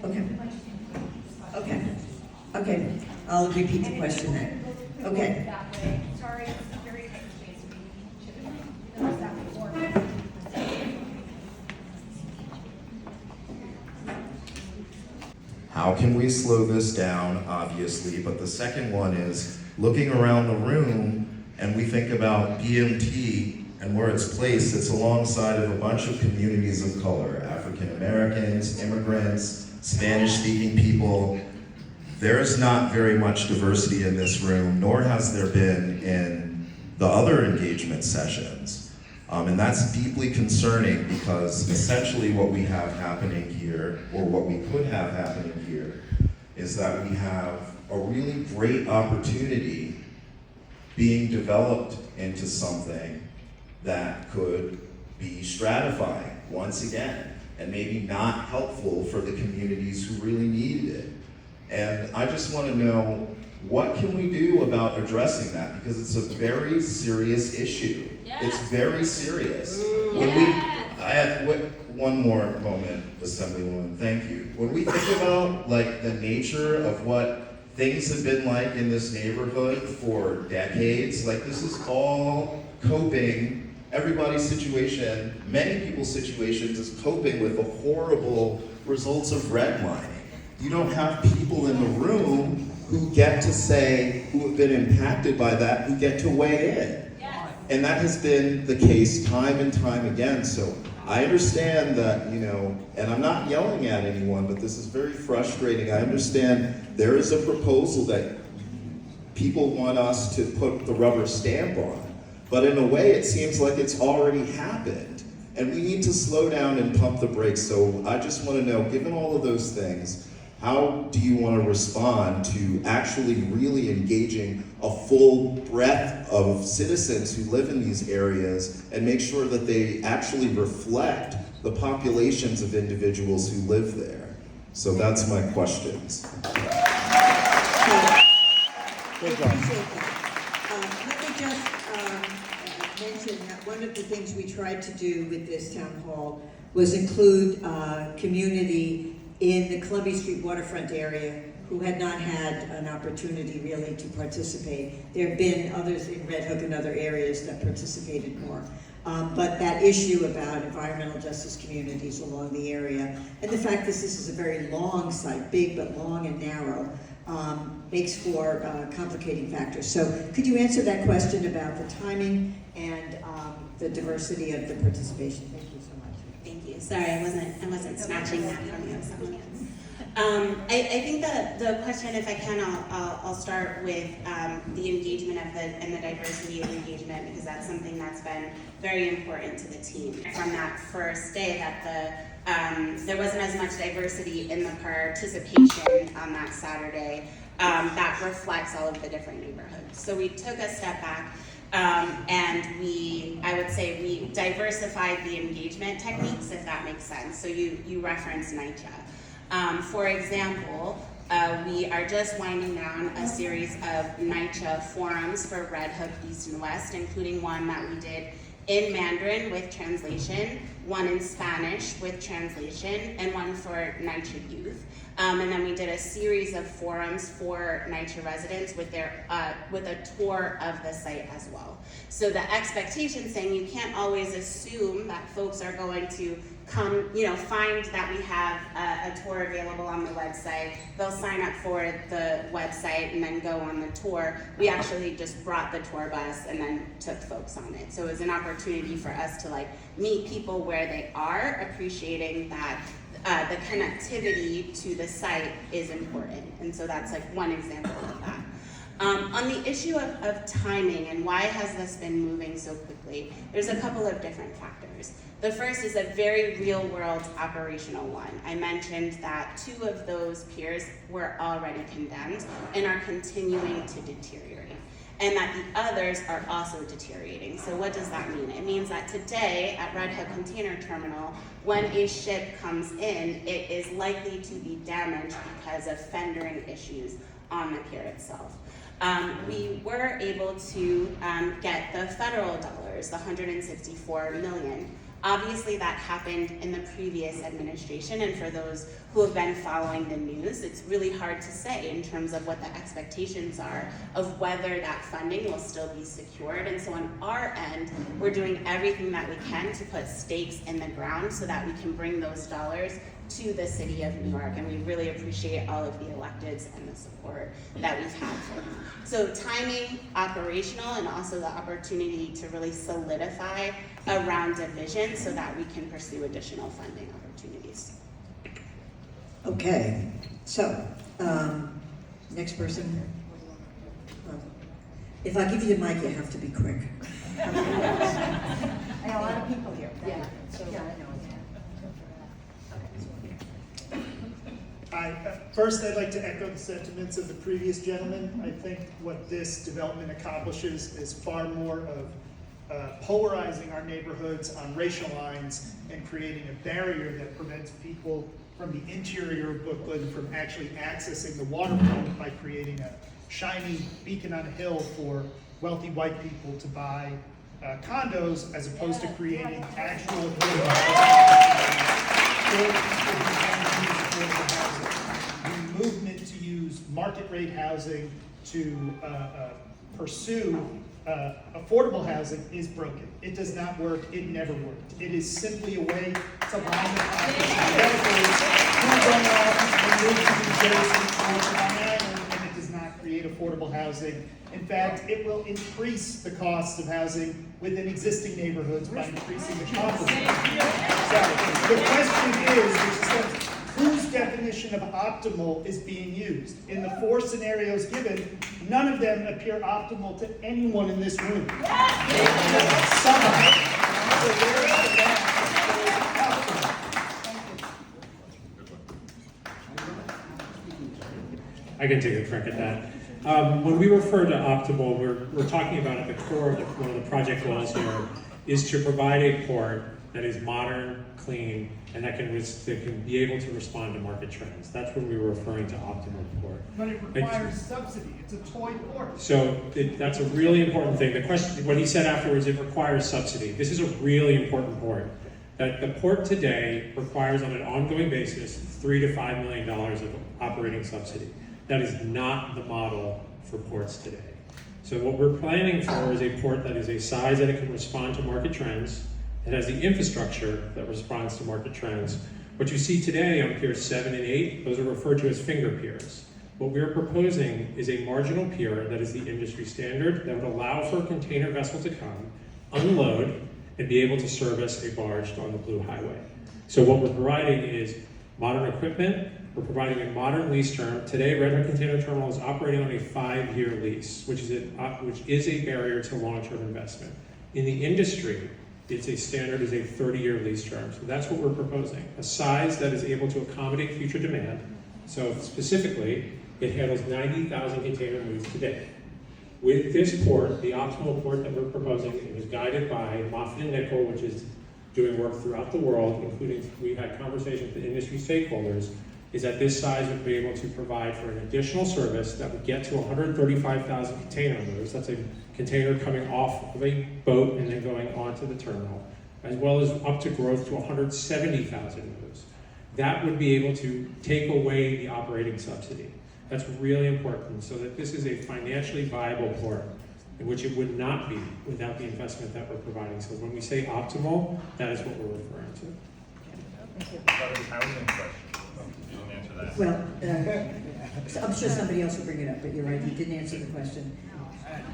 Okay. Okay. Okay. I'll repeat the question then. Okay. Sorry, it's a very tight space. We should have noticed that before. How can we slow this down, obviously, but the second one is looking around the room and we think about BMT and where it's placed. It's alongside of a bunch of communities of color, African Americans, immigrants, Spanish-speaking people. There's not very much diversity in this room, nor has there been in the other engagement sessions. And that's deeply concerning because essentially what we have happening here, or what we could have happening here, is that we have a really great opportunity being developed into something that could be stratifying once again, and maybe not helpful for the communities who really needed it. And I just want to know, what can we do about addressing that? Because it's a very serious issue. Yeah. It's very serious. One more moment, Assemblywoman, thank you. When we think about like the nature of what things have been like in this neighborhood for decades, like this is all coping, everybody's situation, many people's situations is coping with the horrible results of redlining. You don't have people in the room who get to say, who have been impacted by that, who get to weigh in. Yes. And that has been the case time and time again. So I understand that, and I'm not yelling at anyone, but this is very frustrating. I understand there is a proposal that people want us to put the rubber stamp on. But in a way, it seems like it's already happened. And we need to slow down and pump the brakes. So I just want to know, given all of those things, how do you want to respond to actually really engaging a full breadth of citizens who live in these areas and make sure that they actually reflect the populations of individuals who live there? So that's my questions. Good job. Let me just mention that one of the things we tried to do with this town hall was include community in the Columbia Street waterfront area who had not had an opportunity really to participate. There have been others in Red Hook and other areas that participated more. But that issue about environmental justice communities along the area, and the fact that this is a very long site, big but long and narrow, makes for complicating factors. So could you answer that question about the timing and the diversity of the participation? Thank you so much. Thank you. Sorry, I wasn't snatching that from you. Someone else. I think that the question, if I can, I'll start with the engagement and the diversity of engagement, because that's something that's been very important to the team. From that first day, that there wasn't as much diversity in the participation on that Saturday that reflects all of the different neighborhoods. So we took a step back. And I would say we diversified the engagement techniques, if that makes sense. So you referenced NYCHA. For example, we are just winding down a series of NYCHA forums for Red Hook East and West, including one that we did in Mandarin with translation, one in Spanish with translation, and one for NYCHA youth. And then we did a series of forums for NYCHA residents with a tour of the site as well. So the expectation saying you can't always assume that folks are going to come, find that we have a tour available on the website. They'll sign up for the website and then go on the tour. We actually just brought the tour bus and then took folks on it. So it was an opportunity for us to meet people where they are, appreciating that the connectivity to the site is important. And so that's one example of that. On the issue of timing and why has this been moving so quickly, there's a couple of different factors. The first is a very real world operational one. I mentioned that 2 of those piers were already condemned and are continuing to deteriorate, and that the others are also deteriorating. So what does that mean? It means that today at Red Hook Container Terminal, when a ship comes in, it is likely to be damaged because of fendering issues on the pier itself. We were able to get the federal dollars, the $164 million, Obviously, that happened in the previous administration, and for those who have been following the news, it's really hard to say in terms of what the expectations are of whether that funding will still be secured. And so on our end, we're doing everything that we can to put stakes in the ground so that we can bring those dollars to the city of New York, and we really appreciate all of the electeds and the support that we've had for them. So timing, operational, and also the opportunity to really solidify around a vision so that we can pursue additional funding opportunities. Okay, so, next person. If I give you the mic, you have to be quick. I have a lot of people here. Yeah. So, Yeah. I know. First, I'd like to echo the sentiments of the previous gentleman. I think what this development accomplishes is far more of polarizing our neighborhoods on racial lines and creating a barrier that prevents people from the interior of Brooklyn from actually accessing the waterfront by creating a shiny beacon on a hill for wealthy white people to buy condos, as opposed to creating actual the movement to use market rate housing to pursue affordable housing is broken. It does not work. It never worked. It is simply a way to line the pockets of developers who run off and move to New Jersey or Long Island, and it does not create affordable housing. In fact, it will increase the cost of housing within existing neighborhoods by increasing the cost of housing. So the question is, whose definition of optimal is being used? In the 4 scenarios given, none of them appear optimal to anyone in this room. Somehow. So where is the gap? I can take a crack at that. When we refer to optimal, we're talking about at the core of one of the project goals here is to provide a port that is modern, clean, and that can be able to respond to market trends. That's when we were referring to optimal port. But it requires subsidy. It's a toy port. So that's a really important thing. The question, what he said afterwards, it requires subsidy. This is a really important port. That the port today requires on an ongoing basis $3 to $5 million of operating subsidy. That is not the model for ports today. So what we're planning for is a port that is a size that it can respond to market trends. It has the infrastructure that responds to market trends. What you see today on Piers 7 and 8, those are referred to as finger piers. What we're proposing is a marginal pier that is the industry standard that would allow for a container vessel to come, unload, and be able to service a barge on the Blue Highway. So what we're providing is modern equipment. We're providing a modern lease term. Today, Red Hook Container Terminal is operating on a 5-year lease, which is a barrier to long-term investment. In the industry, it's a standard is a 30-year lease term. So that's what we're proposing. A size that is able to accommodate future demand. So specifically, it handles 90,000 container moves today. With this port, the optimal port that we're proposing, it was guided by Moffitt and Nickel, which is doing work throughout the world, including we've had conversations with industry stakeholders, is that this size would be able to provide for an additional service that would get to 135,000 container moves. That's a container coming off of a boat and then going onto the terminal, as well as up to growth to 170,000 moves. That would be able to take away the operating subsidy. That's really important, so that this is a financially viable port, in which it would not be without the investment that we're providing. So when we say optimal, that is what we're referring to. Thank you. Housing question. You don't answer that. Well, so I'm sure somebody else will bring it up, but you're right, you didn't answer the question.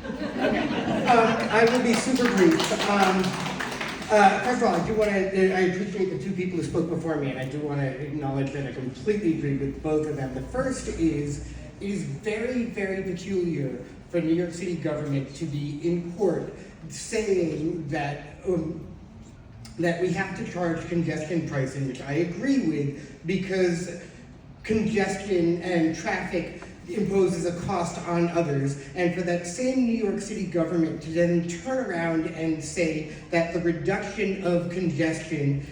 I will be super brief. First of all, I appreciate the 2 people who spoke before me, and I do want to acknowledge that I completely agree with both of them. The first is, it is very, very peculiar for New York City government to be in court saying that that we have to charge congestion pricing, which I agree with, because congestion and traffic imposes a cost on others, and for that same New York City government to then turn around and say that the reduction of congestion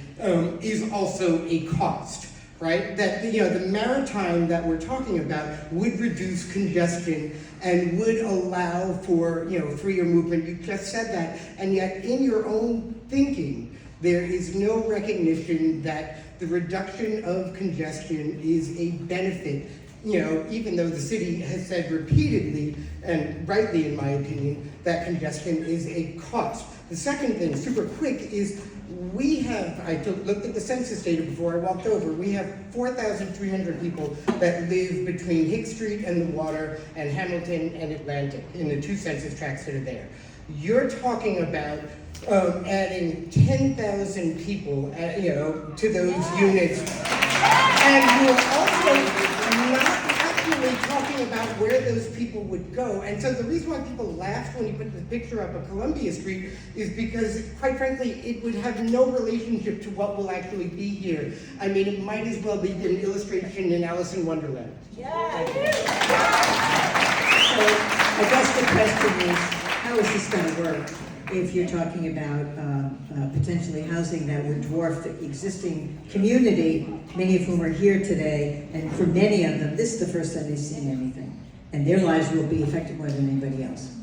is also a cost, right? That the maritime that we're talking about would reduce congestion and would allow for freer movement. You just said that, and yet in your own thinking, There is no recognition that the reduction of congestion is a benefit, even though the city has said repeatedly, and rightly in my opinion, that congestion is a cost. The second thing, super quick, is looked at the census data before I walked over. We have 4,300 people that live between Hicks Street and the water and Hamilton and Atlantic in the 2 census tracts that are there. You're talking about adding 10,000 people, to those units. And you're also not actually talking about where those people would go. And so the reason why people laughed when you put the picture up of Columbia Street is because, quite frankly, it would have no relationship to what will actually be here. I mean, it might as well be an illustration in Alice in Wonderland. So I guess the question is, how is this going to work if you're talking about potentially housing that would dwarf the existing community, many of whom are here today, and for many of them, this is the first time they've seen anything, and their lives will be affected more than anybody else.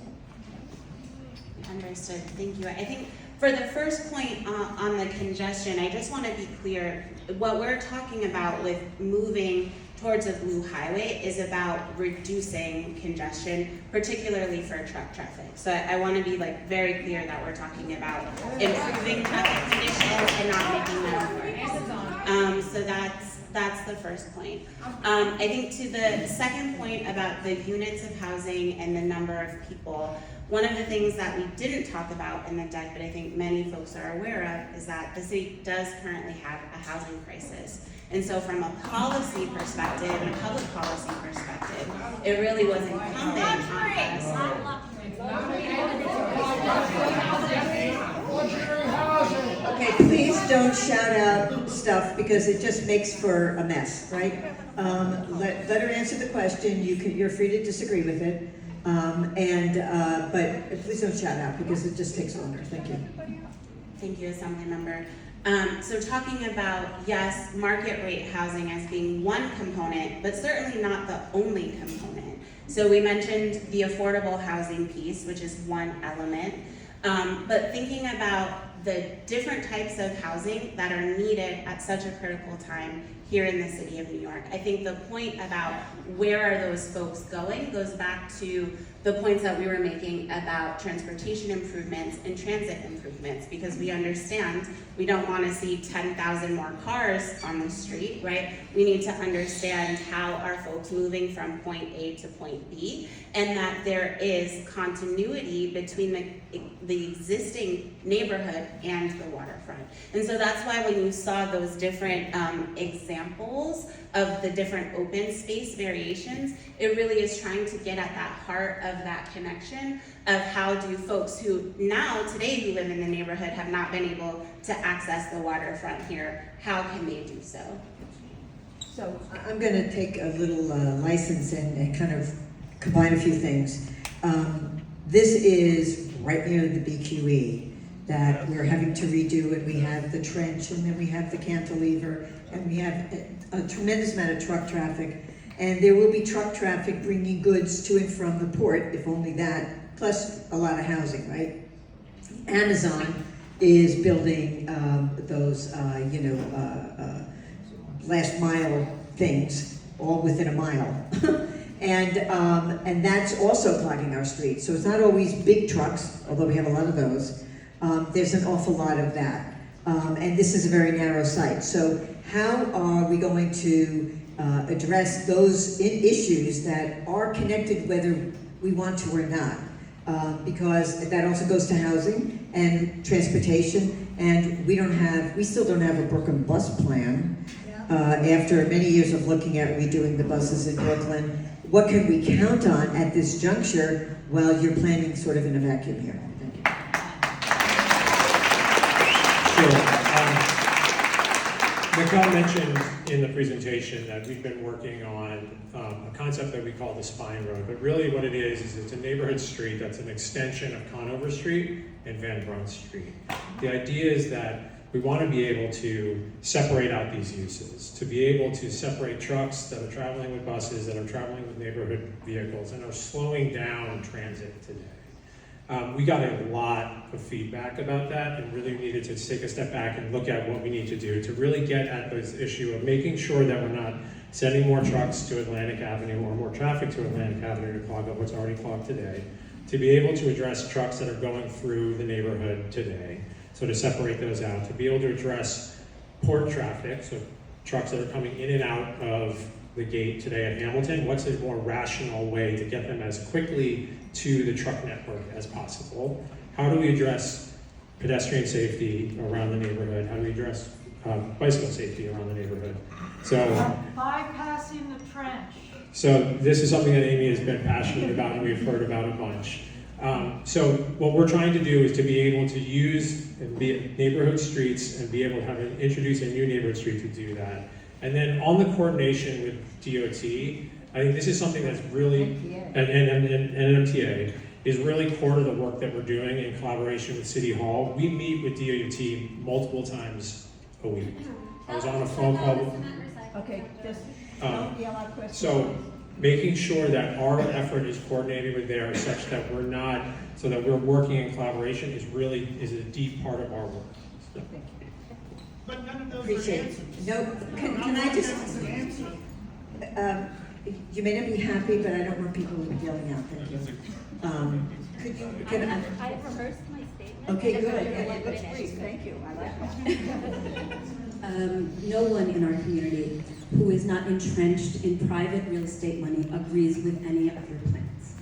Understood, thank you. I think for the first point on the congestion, I just want to be clear, what we're talking about with moving towards a blue highway is about reducing congestion, particularly for truck traffic. So I want to be very clear that we're talking about improving traffic conditions and not making them worse. So that's the first point. I think to the second point about the units of housing and the number of people, one of the things that we didn't talk about in the deck, but I think many folks are aware of, is that the city does currently have a housing crisis. And so from a policy perspective and a public policy perspective, it really was incumbent on us. Okay, please don't shout out stuff because it just makes for a mess, right? Let her answer the question. You're free to disagree with it, but please don't shout out because it just takes longer. Thank you. Thank you, Assembly Member. So talking about, yes, market rate housing as being one component, but certainly not the only component. So we mentioned the affordable housing piece, which is one element, but thinking about the different types of housing that are needed at such a critical time here in the city of New York. I think the point about where are those folks going goes back to the points that we were making about transportation improvements and transit improvements, because we understand we don't want to see 10,000 more cars on the street, right? We need to understand how are folks moving from point A to point B, and that there is continuity between the existing neighborhood and the waterfront. And so that's why when you saw those different examples of the different open space variations, it really is trying to get at that heart of that connection of how do folks who now, today, who live in the neighborhood have not been able to access the waterfront here, how can they do so? So I'm going to take a little license and kind of combine a few things. This is right near the BQE that we're having to redo, and we have the trench, and then we have the cantilever, and we have a tremendous amount of truck traffic, and there will be truck traffic bringing goods to and from the port, if only that, plus a lot of housing, right? Amazon is building those, last mile things, all within a mile. And that's also clogging our streets. So it's not always big trucks, although we have a lot of those. There's an awful lot of that. And this is a very narrow site. So how are we going to address those issues that are connected whether we want to or not? Because that also goes to housing and transportation, and we still don't have a Brooklyn bus plan. After many years of looking at redoing the buses in Brooklyn, what can we count on at this juncture while you're planning sort of in a vacuum here? Thank you. Sure. Michelle mentioned in the presentation that we've been working on a concept that we call the spine road, but really what it is it's a neighborhood street that's an extension of Conover Street and Van Brunt Street. The idea is that we want to be able to separate out these uses, to be able to separate trucks that are traveling with buses, that are traveling with neighborhood vehicles, and are slowing down transit today. We got a lot of feedback about that and really needed to take a step back and look at what we need to do to really get at this issue of making sure that we're not sending more trucks to Atlantic Avenue or more traffic to Atlantic Avenue to clog up what's already clogged today, to be able to address trucks that are going through the neighborhood today, so to separate those out, to be able to address port traffic, so trucks that are coming in and out of the gate today at Hamilton, what's a more rational way to get them as quickly to the truck network as possible? How do we address pedestrian safety around the neighborhood? How do we address bicycle safety around the neighborhood? So bypassing the trench. So this is something that Amy has been passionate about and we've heard about a bunch. So what we're trying to do is to be able to use and be neighborhood streets and be able to have introduce a new neighborhood street to do that. And then on the coordination with DOT, I think this is something that's really, and MTA, is really core to the work that we're doing in collaboration with City Hall. We meet with DOT multiple times a week. I was on a phone call. Okay, just don't yell out questions. So making sure that our effort is coordinated with theirs such that we're not, so that we're working in collaboration is a deep part of our work. So. But none of those Appreciate are it. answered. No, can I just, you may not be happy, but I don't want people yelling out, thank you. Could you, can I? I rehearsed my statement. Okay, I just good. wanted to Yeah, let let's it please, finish. thank you, I like that. No one in our community who is not entrenched in private real estate money agrees with any of your plans.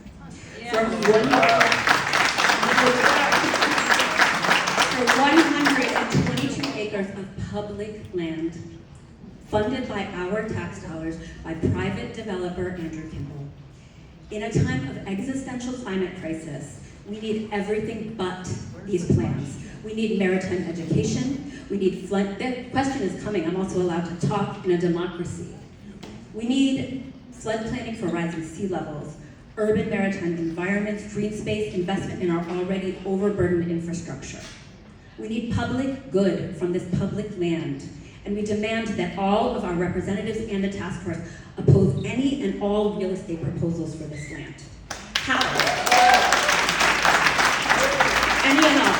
For 122 acres of public land funded by our tax dollars by private developer Andrew Kimball. In a time of existential climate crisis, we need everything but these plans. We need maritime education. We need flood. The question is coming. I'm also allowed to talk in a democracy. We need flood planning for rising sea levels, urban maritime environments, green space, investment in our already overburdened infrastructure. We need public good from this public land, and we demand that all of our representatives and the task force oppose any and all real estate proposals for this land. How? Any and all.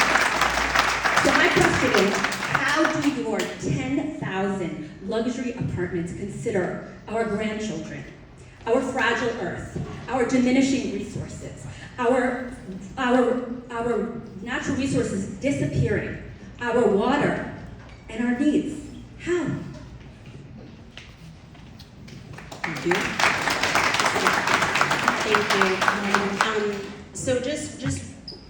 So my question is, how do your 10,000 luxury apartments consider our grandchildren, our fragile earth, our diminishing resources, our natural resources disappearing, our water, and our needs? How? Thank you. Thank you. So just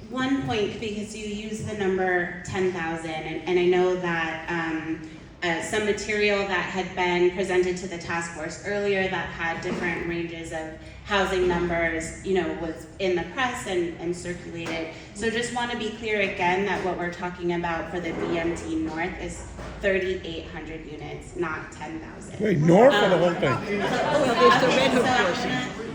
one point, because you use the number 10,000, and I know that some material that had been presented to the task force earlier that had different ranges of housing numbers, was in the press and circulated. So just want to be clear again that what we're talking about for the BMT North is 3,800 units, not 10,000. Wait, north or the whole thing?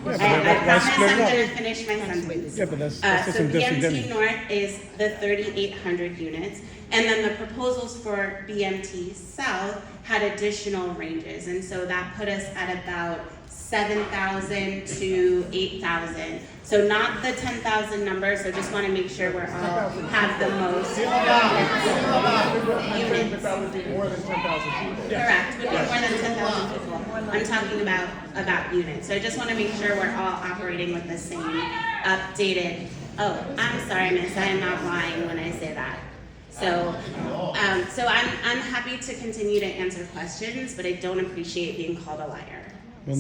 I promise I'm going to finish my sentence. Yeah, but that's So some BMT disadvantage. North is the 3,800 units, and then the proposals for BMT South had additional ranges, and so that put us at about 7,000 to 8,000. So not the 10,000 number, so just want to make sure we're all have the most units. That would be more than 10,000 people. Correct, would be more than 10,000 people. I'm talking about units. So I just want to make sure we're all operating with the same updated. Oh, I'm sorry, miss, I am not lying when I say that. So I'm happy to continue to answer questions, but I don't appreciate being called a liar.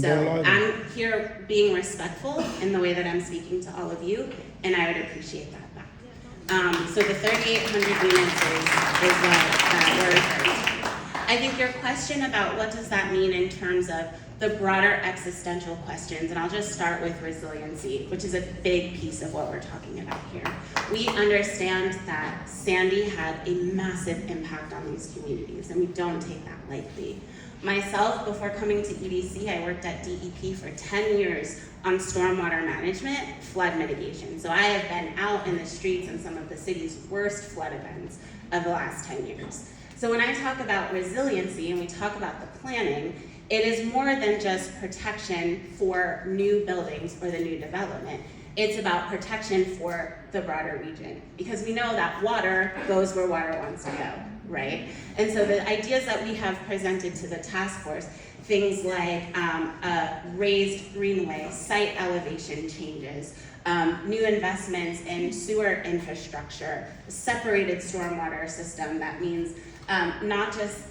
So I'm here being respectful in the way that I'm speaking to all of you, and I would appreciate that back. So the 3,800 units is what we're referring to. I think your question about what does that mean in terms of the broader existential questions, and I'll just start with resiliency, which is a big piece of what we're talking about here. We understand that Sandy had a massive impact on these communities, and we don't take that lightly. Myself, before coming to EDC, I worked at DEP for 10 years on stormwater management, flood mitigation. So I have been out in the streets in some of the city's worst flood events of the last 10 years. So when I talk about resiliency and we talk about the planning, it is more than just protection for new buildings or the new development. It's about protection for the broader region, because we know that water goes where water wants to go, right? And so the ideas that we have presented to the task force, things like a raised greenway, site elevation changes, new investments in sewer infrastructure, separated stormwater system. That means not just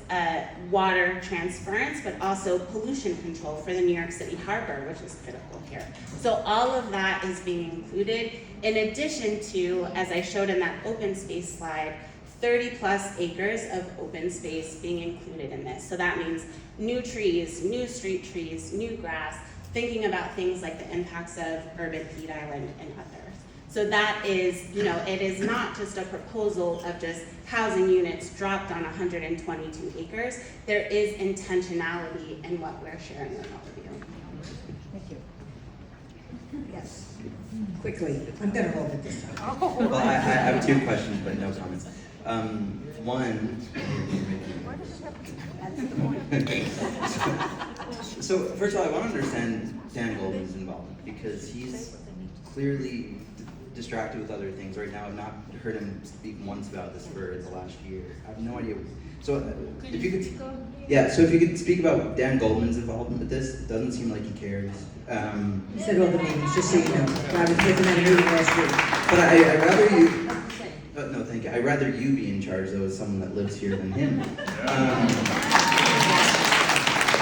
water transference, but also pollution control for the New York City harbor, which is critical here. So all of that is being included, in addition to, as I showed in that open space slide, 30 plus acres of open space being included in this. So that means new trees, new street trees, new grass, thinking about things like the impacts of urban heat island and others. So that is, it is not just a proposal of just housing units dropped on 122 acres. There is intentionality in what we're sharing with all of you. Thank you. Yes, quickly, I'm gonna hold it this time. Well, I have two questions, but no comments. One, so first of all, I want to understand Dan Goldman's involvement, because he's clearly distracted with other things right now. I've not heard him speak once about this for the last year. I have no idea. So if you could speak about Dan Goldman's involvement with this. It doesn't seem like he cares. He said all the meetings, just so you know. I was with him at a meeting last week. But I'd rather you. No, thank you. I'd rather you be in charge, though, as someone that lives here than him.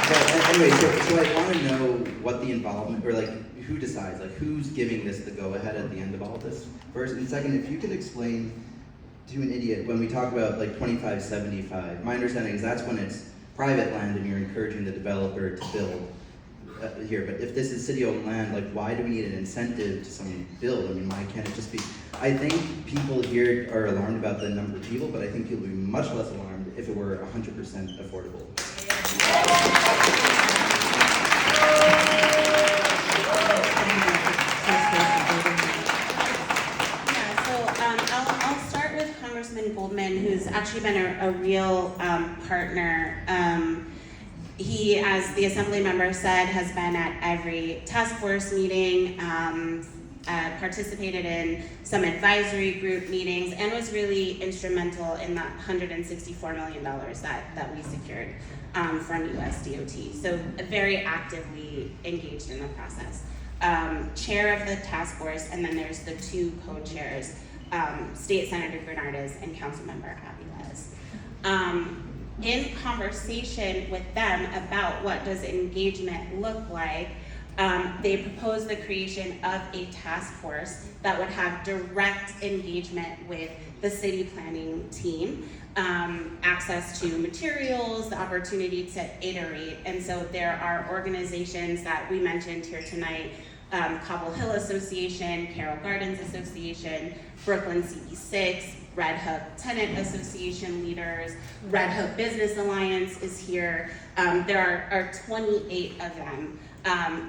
But anyway, so I want to know what the involvement, or like who decides, like who's giving this the go-ahead at the end of all this. First, and second, if you could explain to an idiot when we talk about like 2575. My understanding is that's when it's private land and you're encouraging the developer to build here. But if this is city-owned land, like why do we need an incentive to someone to build? I mean, why can't it just be? I think people here are alarmed about the number of people, but I think people would be much less alarmed if it were 100% affordable. I'll start with Congressman Goldman, who's actually been a real partner. He, as the Assembly member said, has been at every task force meeting, participated in some advisory group meetings, and was really instrumental in that $164 million that we secured from US DOT. So very actively engaged in the process. Chair of the task force, and then there's the two co-chairs, State Senator Bernardes and Councilmember Aviles. In conversation with them about what does engagement look like, they proposed the creation of a task force that would have direct engagement with the city planning team, access to materials, the opportunity to iterate. And so there are organizations that we mentioned here tonight, Cobble Hill Association, Carroll Gardens Association, Brooklyn CB6, Red Hook Tenant Association leaders, Red Hook Business Alliance is here. There are 28 of them.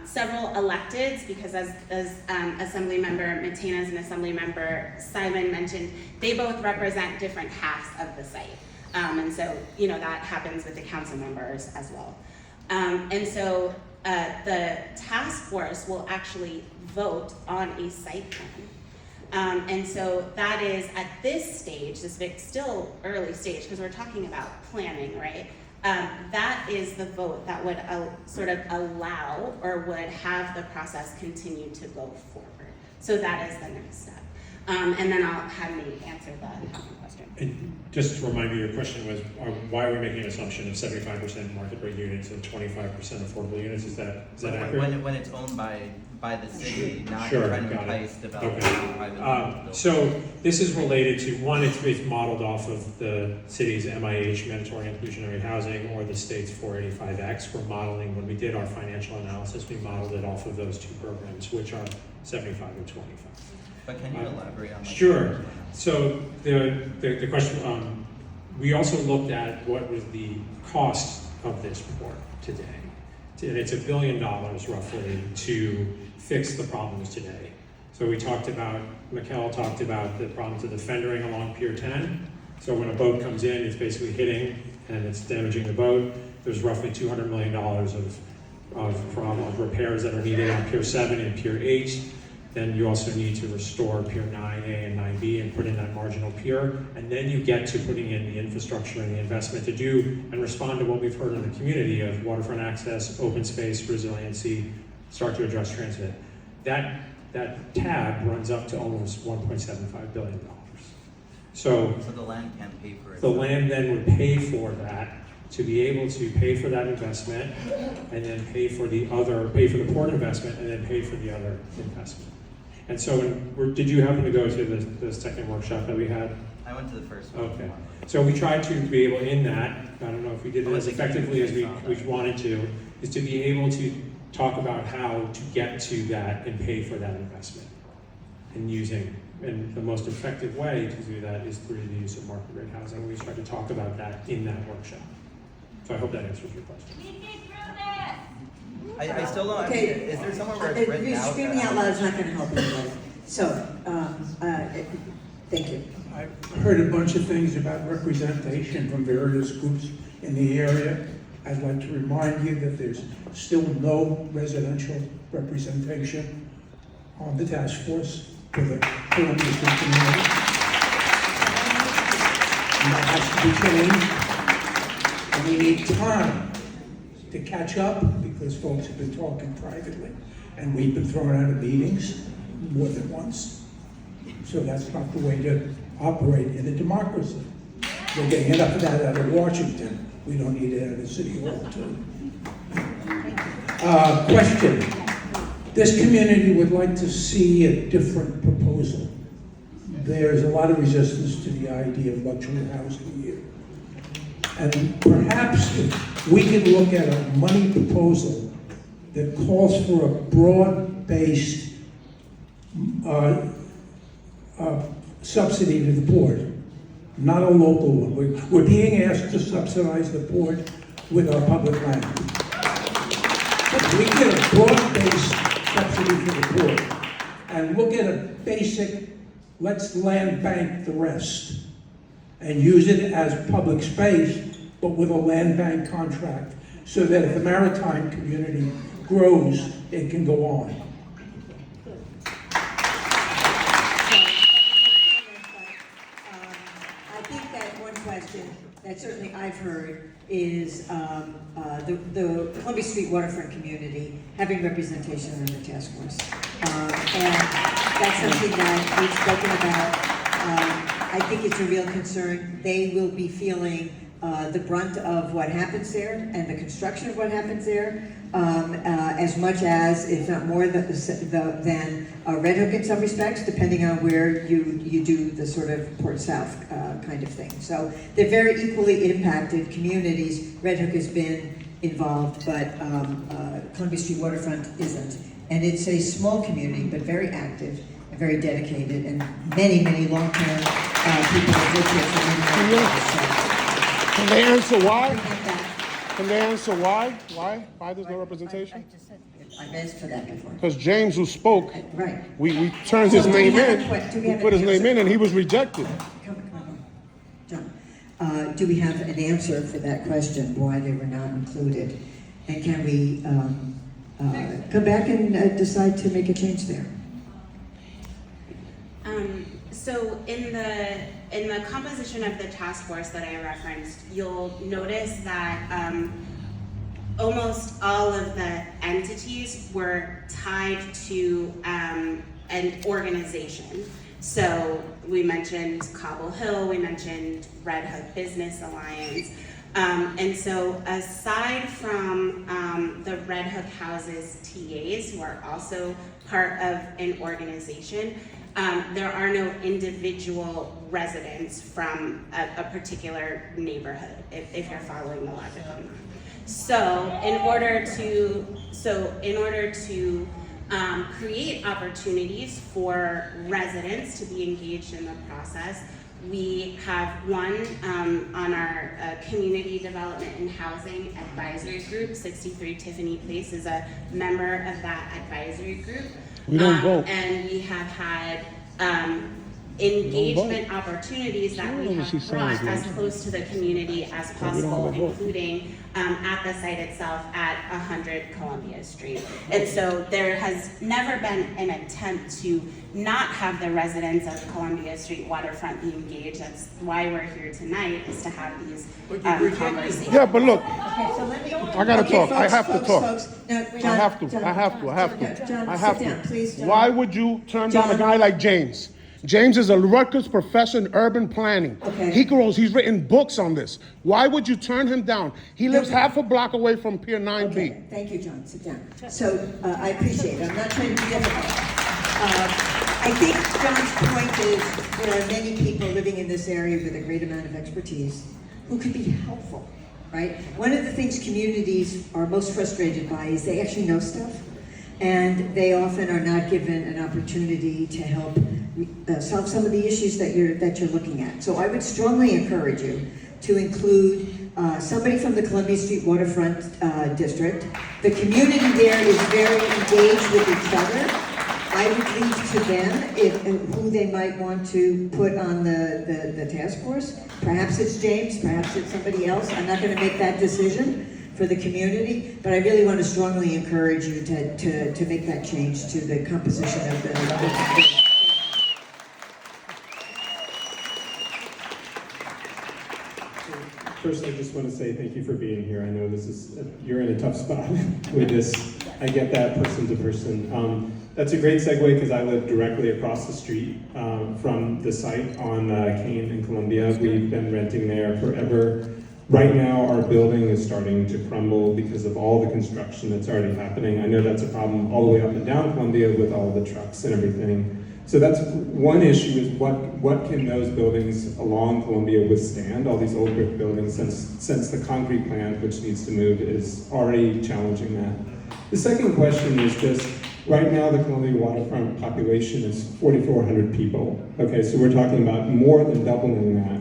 Several electeds, because as Assemblymember Matenas and Assemblymember Simon mentioned, they both represent different halves of the site. And so, that happens with the council members as well. And so the task force will actually vote on a site plan. And so that is at this stage, this big, still early stage, because we're talking about planning, right? That is the vote that would sort of allow or would have the process continue to go forward. So that is the next step. And then I'll have Nate answer the housing question. And just to remind me, your question was, why are we making an assumption of 75% market rate units and 25% affordable units? Is that accurate? When it's owned by the city, not Sure, trying to got entice it. developers Okay. or private So this is related to, one, it's modeled off of the city's MIH, mandatory inclusionary housing, or the state's 485X. We're modeling, when we did our financial analysis, we modeled it off of those two programs, which are 75 and 25. But can you elaborate on? Sure. So the question, we also looked at what was the cost of this port today. And it's $1 billion roughly to fix the problems today. So we talked about, Mikkel talked about the problems of the fendering along Pier 10. So when a boat comes in, it's basically hitting and it's damaging the boat. There's roughly $200 million of repairs that are needed on Pier 7 and Pier 8. Then you also need to restore Pier 9A and 9B and put in that marginal pier. And then you get to putting in the infrastructure and the investment to do and respond to what we've heard in the community of waterfront access, open space, resiliency, start to address transit. That tab runs up to almost $1.75 billion. So the land can't pay for it. the land then would pay for that, to be able to pay for that investment, and then pay for the port investment, and then pay for the other investment. And so, did you happen to go to the second workshop that we had? I went to the first one. Okay. So we tried to be able, in that, I don't know if we did it as effectively as we wanted to, is to be able to talk about how to get to that and pay for that investment. And the most effective way to do that is through the use of market rate housing. We tried to talk about that in that workshop. So I hope that answers your question. I still don't. Okay. Is there somewhere where it's written out? Screaming out loud is not going to help anybody. So, thank you. I've heard a bunch of things about representation from various groups in the area. I'd like to remind you that there's still no residential representation on the task force for the Columbia community. And that has to be changed. And we need time to catch up because folks have been talking privately. And we've been thrown out of meetings more than once. So that's not the way to operate in a democracy. We're getting enough of that out of Washington. We don't need it out of City Hall too. Question. This community would like to see a different proposal. There's a lot of resistance to the idea of luxury housing here. And perhaps if we could look at a money proposal that calls for a broad-based subsidy to the port, not a local one. We're being asked to subsidize the port with our public land. But we get a broad-based subsidy for the port and look at a basic, let's land bank the rest and use it as public space, but with a land bank contract so that if the maritime community grows, it can go on. I think that one question that certainly I've heard is the Columbia Street Waterfront Community having representation in the task force. And that's something that we've spoken about. I think it's a real concern. They will be feeling the brunt of what happens there and the construction of what happens there, as much as, if not more than Red Hook in some respects, depending on where you do the sort of Port South kind of thing. So they're very equally impacted communities. Red Hook has been involved, but Columbia Street Waterfront isn't. And it's a small community, but very active and very dedicated, and many, many long-term people have lived here for many years. Can they answer why? Can they answer why? Why there's no representation? I've asked for that before. Because James, who spoke, Right. we turned his name in. We We put his name in, and he was rejected. Come on. John, do we have an answer for that question, why they were not included? And can we come back and decide to make a change there? So in the composition of the task force that I referenced, you'll notice that almost all of the entities were tied to an organization. So we mentioned Cobble Hill, we mentioned Red Hook Business Alliance. And so aside from the Red Hook Houses TAs, who are also part of an organization, there are no individual residents from a particular neighborhood, if you're following the logic on that. So in order to create opportunities for residents to be engaged in the process, we have one on our Community Development and Housing Advisory Group. 63 Tiffany Place is a member of that advisory group. We don't vote. And we have had engagement opportunities that we She have brought sounds as like- close to the community as possible, including at the site itself at 100 Columbia Street. And so there has never been an attempt to not have the residents of Columbia Street waterfront be engaged. That's why we're here tonight, is to have these conversations. Yeah, but look, Okay, so let me. I gotta Okay, talk. I folks, have to folks, talk. folks. Now, I John, have to. John, I have to. I have John, to. John, I have sit down, to. please, John. Why would you turn down a John. guy like James? James is a Rutgers professor in urban planning. Okay. He's written books on this. Why would you turn him down? He lives half a block away from Pier 9B. Okay, thank you, John, sit down. So, I appreciate it, I'm not trying to be difficult. I think John's point is, there are many people living in this area with a great amount of expertise who could be helpful, right? One of the things communities are most frustrated by is they actually know stuff, and they often are not given an opportunity to help solve some of the issues that you're looking at. So I would strongly encourage you to include somebody from the Columbia Street Waterfront District. The community there is very engaged with each other. I would leave to them who they might want to put on the task force. Perhaps it's James, perhaps it's somebody else. I'm not going to make that decision for the community, but I really want to strongly encourage you to make that change to the composition of the First, I just want to say thank you for being here. I know you're in a tough spot with this. I get that person to person. That's a great segue because I live directly across the street from the site on Kane and Columbia. We've been renting there forever. Right now, our building is starting to crumble because of all the construction that's already happening. I know that's a problem all the way up and down Columbia with all the trucks and everything. So that's one issue, is what can those buildings along Columbia withstand, all these old brick buildings, since the concrete plant, which needs to move, is already challenging that. The second question is just, right now the Columbia waterfront population is 4,400 people. Okay, so we're talking about more than doubling that.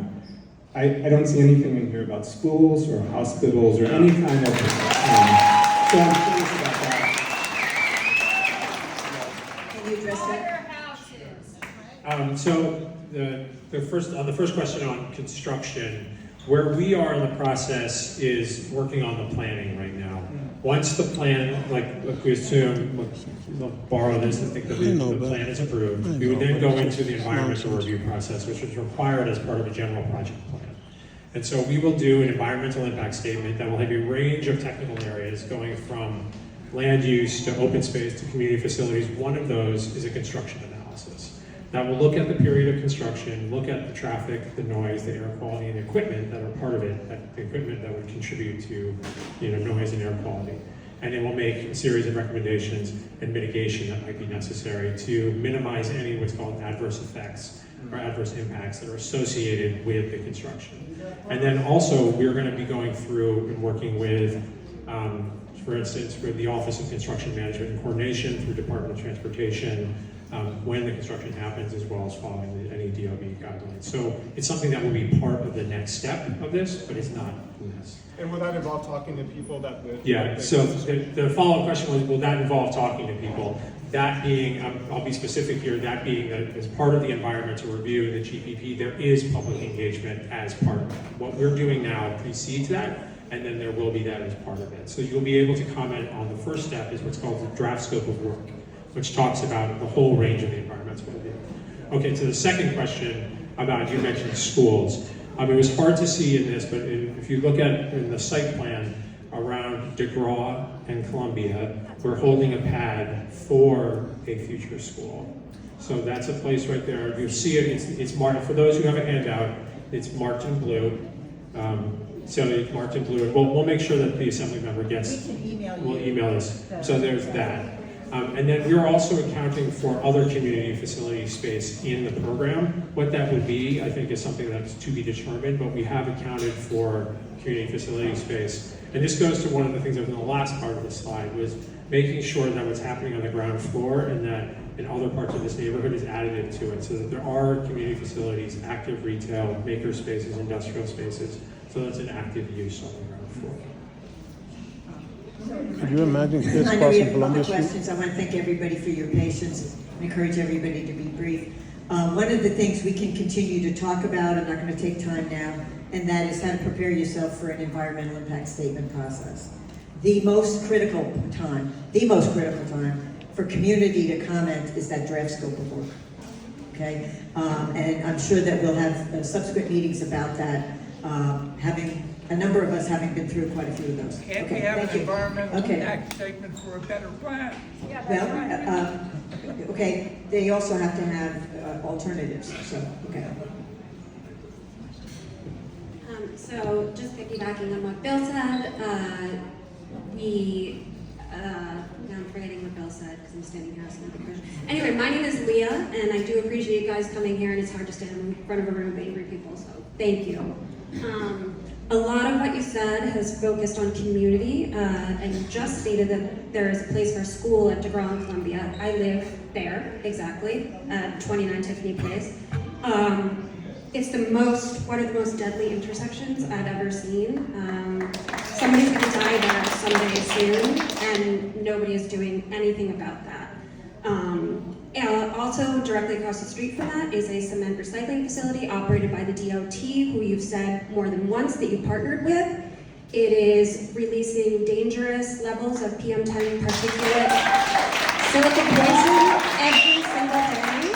I don't see anything in here about schools or hospitals or any kind of, so I'm curious about that. Can you address that? So the first question on construction, where we are in the process is working on the planning right now. Once the plan, like we assume, we'll borrow this and think that the plan is approved, we would then go into the environmental review process, which is required as part of a general project plan. And so we will do an environmental impact statement that will have a range of technical areas going from land use to open space to community facilities. One of those is a construction analysis. Now we'll look at the period of construction, look at the traffic, the noise, the air quality, and the equipment that are part of it, the equipment that would contribute to noise and air quality. And then we'll make a series of recommendations and mitigation that might be necessary to minimize any what's called adverse effects or adverse impacts that are associated with the construction. And then also we're going to be going through and working with, for instance, with the Office of Construction Management and Coordination through Department of Transportation, when the construction happens, as well as following the NEDOB guidelines. So it's something that will be part of the next step of this, but it's not in this. And would that involve talking to people that would? Yeah, so the follow-up question was, will that involve talking to people? That being, I'll be specific here, that being that as part of the environmental review, the GPP, there is public engagement as part of that. What we're doing now precedes that, and then there will be that as part of it. So you'll be able to comment on the first step, is what's called the draft scope of work, which talks about the whole range of the environmental review. Okay, to the second question about, you mentioned schools. It was hard to see in this, but if you look at in the site plan around DeGraw and Columbia, we're holding a pad for a future school. So that's a place right there. You see it, it's marked, for those who have a handout, it's marked in blue. So it's marked in blue. We'll make sure that the assembly member gets, We can email you. we'll email us. So there's that. And then we're also accounting for other community facility space in the program. What that would be, I think, is something that's to be determined, but we have accounted for community facility space. And this goes to one of the things that was in the last part of the slide, was making sure that what's happening on the ground floor and that in other parts of this neighborhood is additive to it, so that there are community facilities, active retail, maker spaces, industrial spaces, so that's an active use on the ground floor. Could you imagine kids I know we crossing have Columbia other Street? questions. I want to thank everybody for your patience and encourage everybody to be brief. One of the things we can continue to talk about, I'm not going to take time now, and that is how to prepare yourself for an environmental impact statement process. The most critical time for community to comment is that draft scope of work. Okay, and I'm sure that we'll have subsequent meetings about that, having a number of us having been through quite a few of those. Can't Okay, we have thank an you. environmental Okay. impact statement for a better plan? Yeah, that's right. Well, okay, they also have to have alternatives, so, okay. So just piggybacking on what Bill said, now I'm forgetting what Bill said because I'm standing here asking the question. Anyway, my name is Leah, and I do appreciate you guys coming here, and it's hard to stand in front of a room of angry people, so thank you. A lot of what you said has focused on community, and you just stated that there is a place for a school at DeGraw and Columbia. I live there, exactly, at 29 Tiffany Place. It's one of the most deadly intersections I've ever seen. Somebody's gonna die there someday soon, and nobody is doing anything about that. Also, directly across the street from that is a cement recycling facility operated by the DOT, who you've said more than once that you partnered with. It is releasing dangerous levels of PM10 particulate silica poison every single day,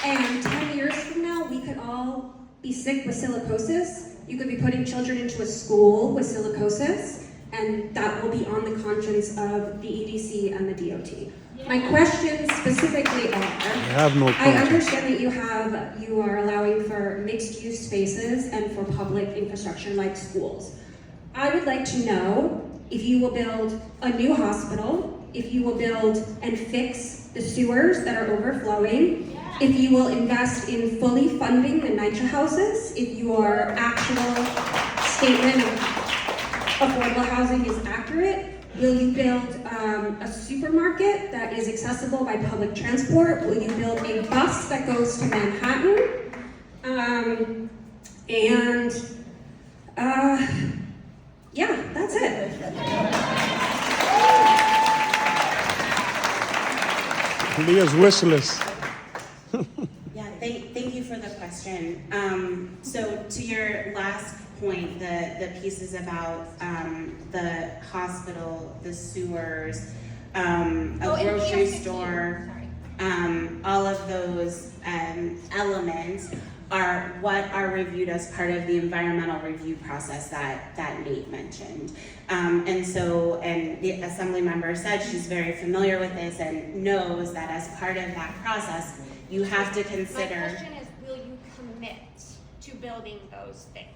and 10 years from now, we could all be sick with silicosis. You could be putting children into a school with silicosis, and that will be on the conscience of the EDC and the DOT. My questions specifically are, I understand that you are allowing for mixed-use spaces and for public infrastructure like schools. I would like to know if you will build a new hospital, if you will build and fix the sewers that are overflowing, if you will invest in fully funding the NYCHA houses, if your actual statement of affordable housing is accurate. Will you build a supermarket that is accessible by public transport? Will you build a bus that goes to Manhattan? Yeah, that's it. Leah's wishlist. Yeah, thank you for the question. So to your last point, the pieces about the hospital, the sewers, a grocery store, all of those elements are what are reviewed as part of the environmental review process that Nate mentioned. And the assembly member said she's very familiar with this and knows that as part of that process, you have to consider. My question is, will you commit to building those things?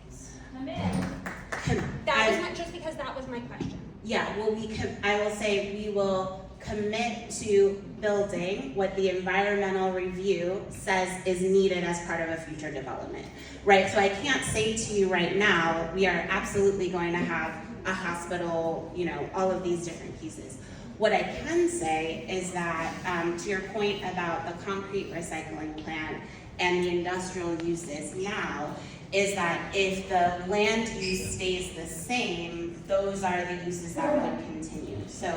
That was not just because that was my question. Yeah, well, I will say we will commit to building what the environmental review says is needed as part of a future development, right? So I can't say to you right now, we are absolutely going to have a hospital, all of these different pieces. What I can say is that, to your point about the concrete recycling plant and the industrial uses now, is that if the land use stays the same, those are the uses that would continue. So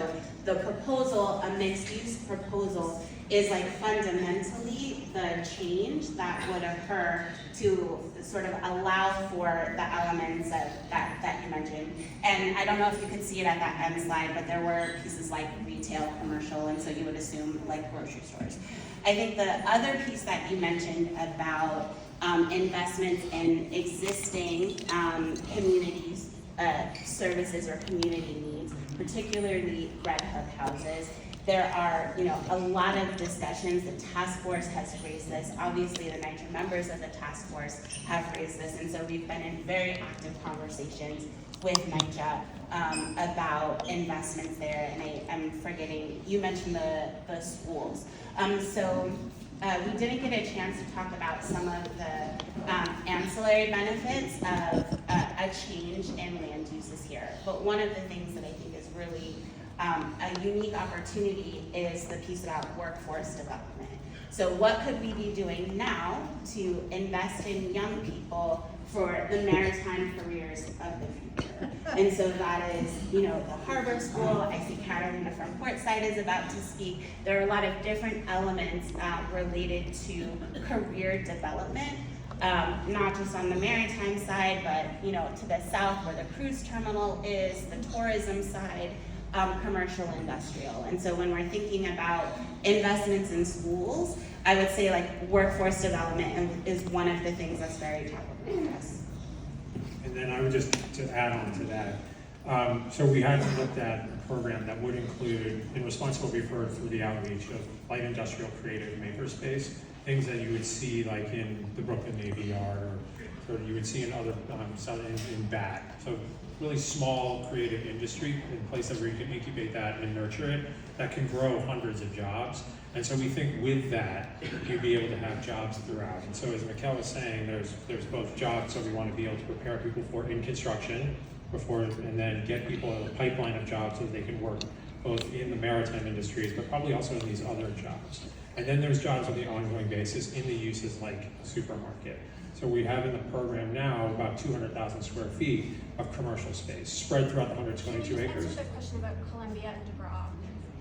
the proposal, a mixed use proposal, is like fundamentally the change that would occur to sort of allow for the elements that you mentioned. And I don't know if you could see it at that end slide, but there were pieces like retail, commercial, and so you would assume like grocery stores. I think the other piece that you mentioned about investments in existing communities, services or community needs, particularly Red Hook houses. There are, a lot of discussions. The task force has raised this. Obviously, the NYCHA members of the task force have raised this, and so we've been in very active conversations with NYCHA about investments there. And I'm forgetting, you mentioned the schools. We didn't get a chance to talk about some of the ancillary benefits of a change in land uses here. But one of the things that I think is really a unique opportunity is the piece about workforce development. So what could we be doing now to invest in young people for the maritime careers of the future? And so that is, you know, the Harbor School. I see Carolina from Portside is about to speak. There are a lot of different elements related to career development, not just on the maritime side, but, you know, to the south where the cruise terminal is, the tourism side, commercial, industrial. And so when we're thinking about investments in schools, I would say like workforce development is one of the things that's very top of mind for us. And then I would just to add on to that. So we had looked at a program that would include, in response to what we've heard through the outreach of light industrial creative makerspace, things that you would see like in the Brooklyn Navy Yard or you would see in other, in BAT. So really small creative industry in places where you can incubate that and nurture it, that can grow hundreds of jobs. And so we think with that, you'd be able to have jobs throughout. And so as Mikkel was saying, there's both jobs, so we want to be able to prepare people for in construction before, and then get people in a pipeline of jobs so that they can work both in the maritime industries, but probably also in these other jobs. And then there's jobs on the ongoing basis in the uses like supermarket. So we have in the program now about 200,000 square feet of commercial space spread throughout the 122 acres. Answer the question about Columbia and DeGraw.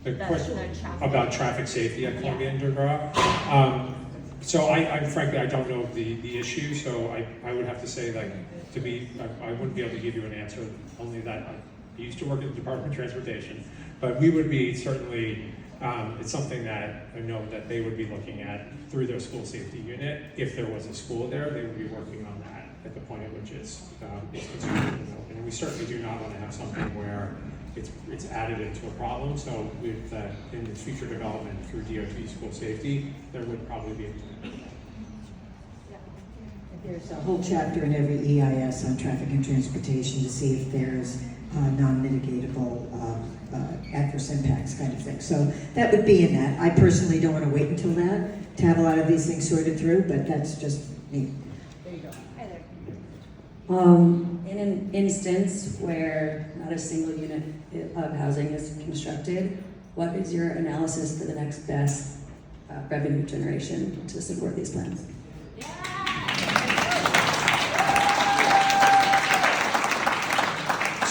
The question about traffic safety at Columbia and DeGraw. So I frankly, I don't know the issue, so I would have to say like, I wouldn't be able to give you an answer, only that I used to work at the Department of Transportation, but we would be certainly, it's something that I know that they would be looking at through their school safety unit. If there was a school there, they would be working on that at the point at which it's and we certainly do not want to have something where it's additive to a problem. So with in the future development through DOT school safety, there would probably be a plan. There's a whole chapter in every EIS on traffic and transportation to see if there's non-mitigatable adverse impacts kind of thing. So that would be in that. I personally don't want to wait until that to have a lot of these things sorted through, but that's just me. There you go. Hi there. In an instance where not a single unit of housing is constructed, what is your analysis for the next best revenue generation to support these plans?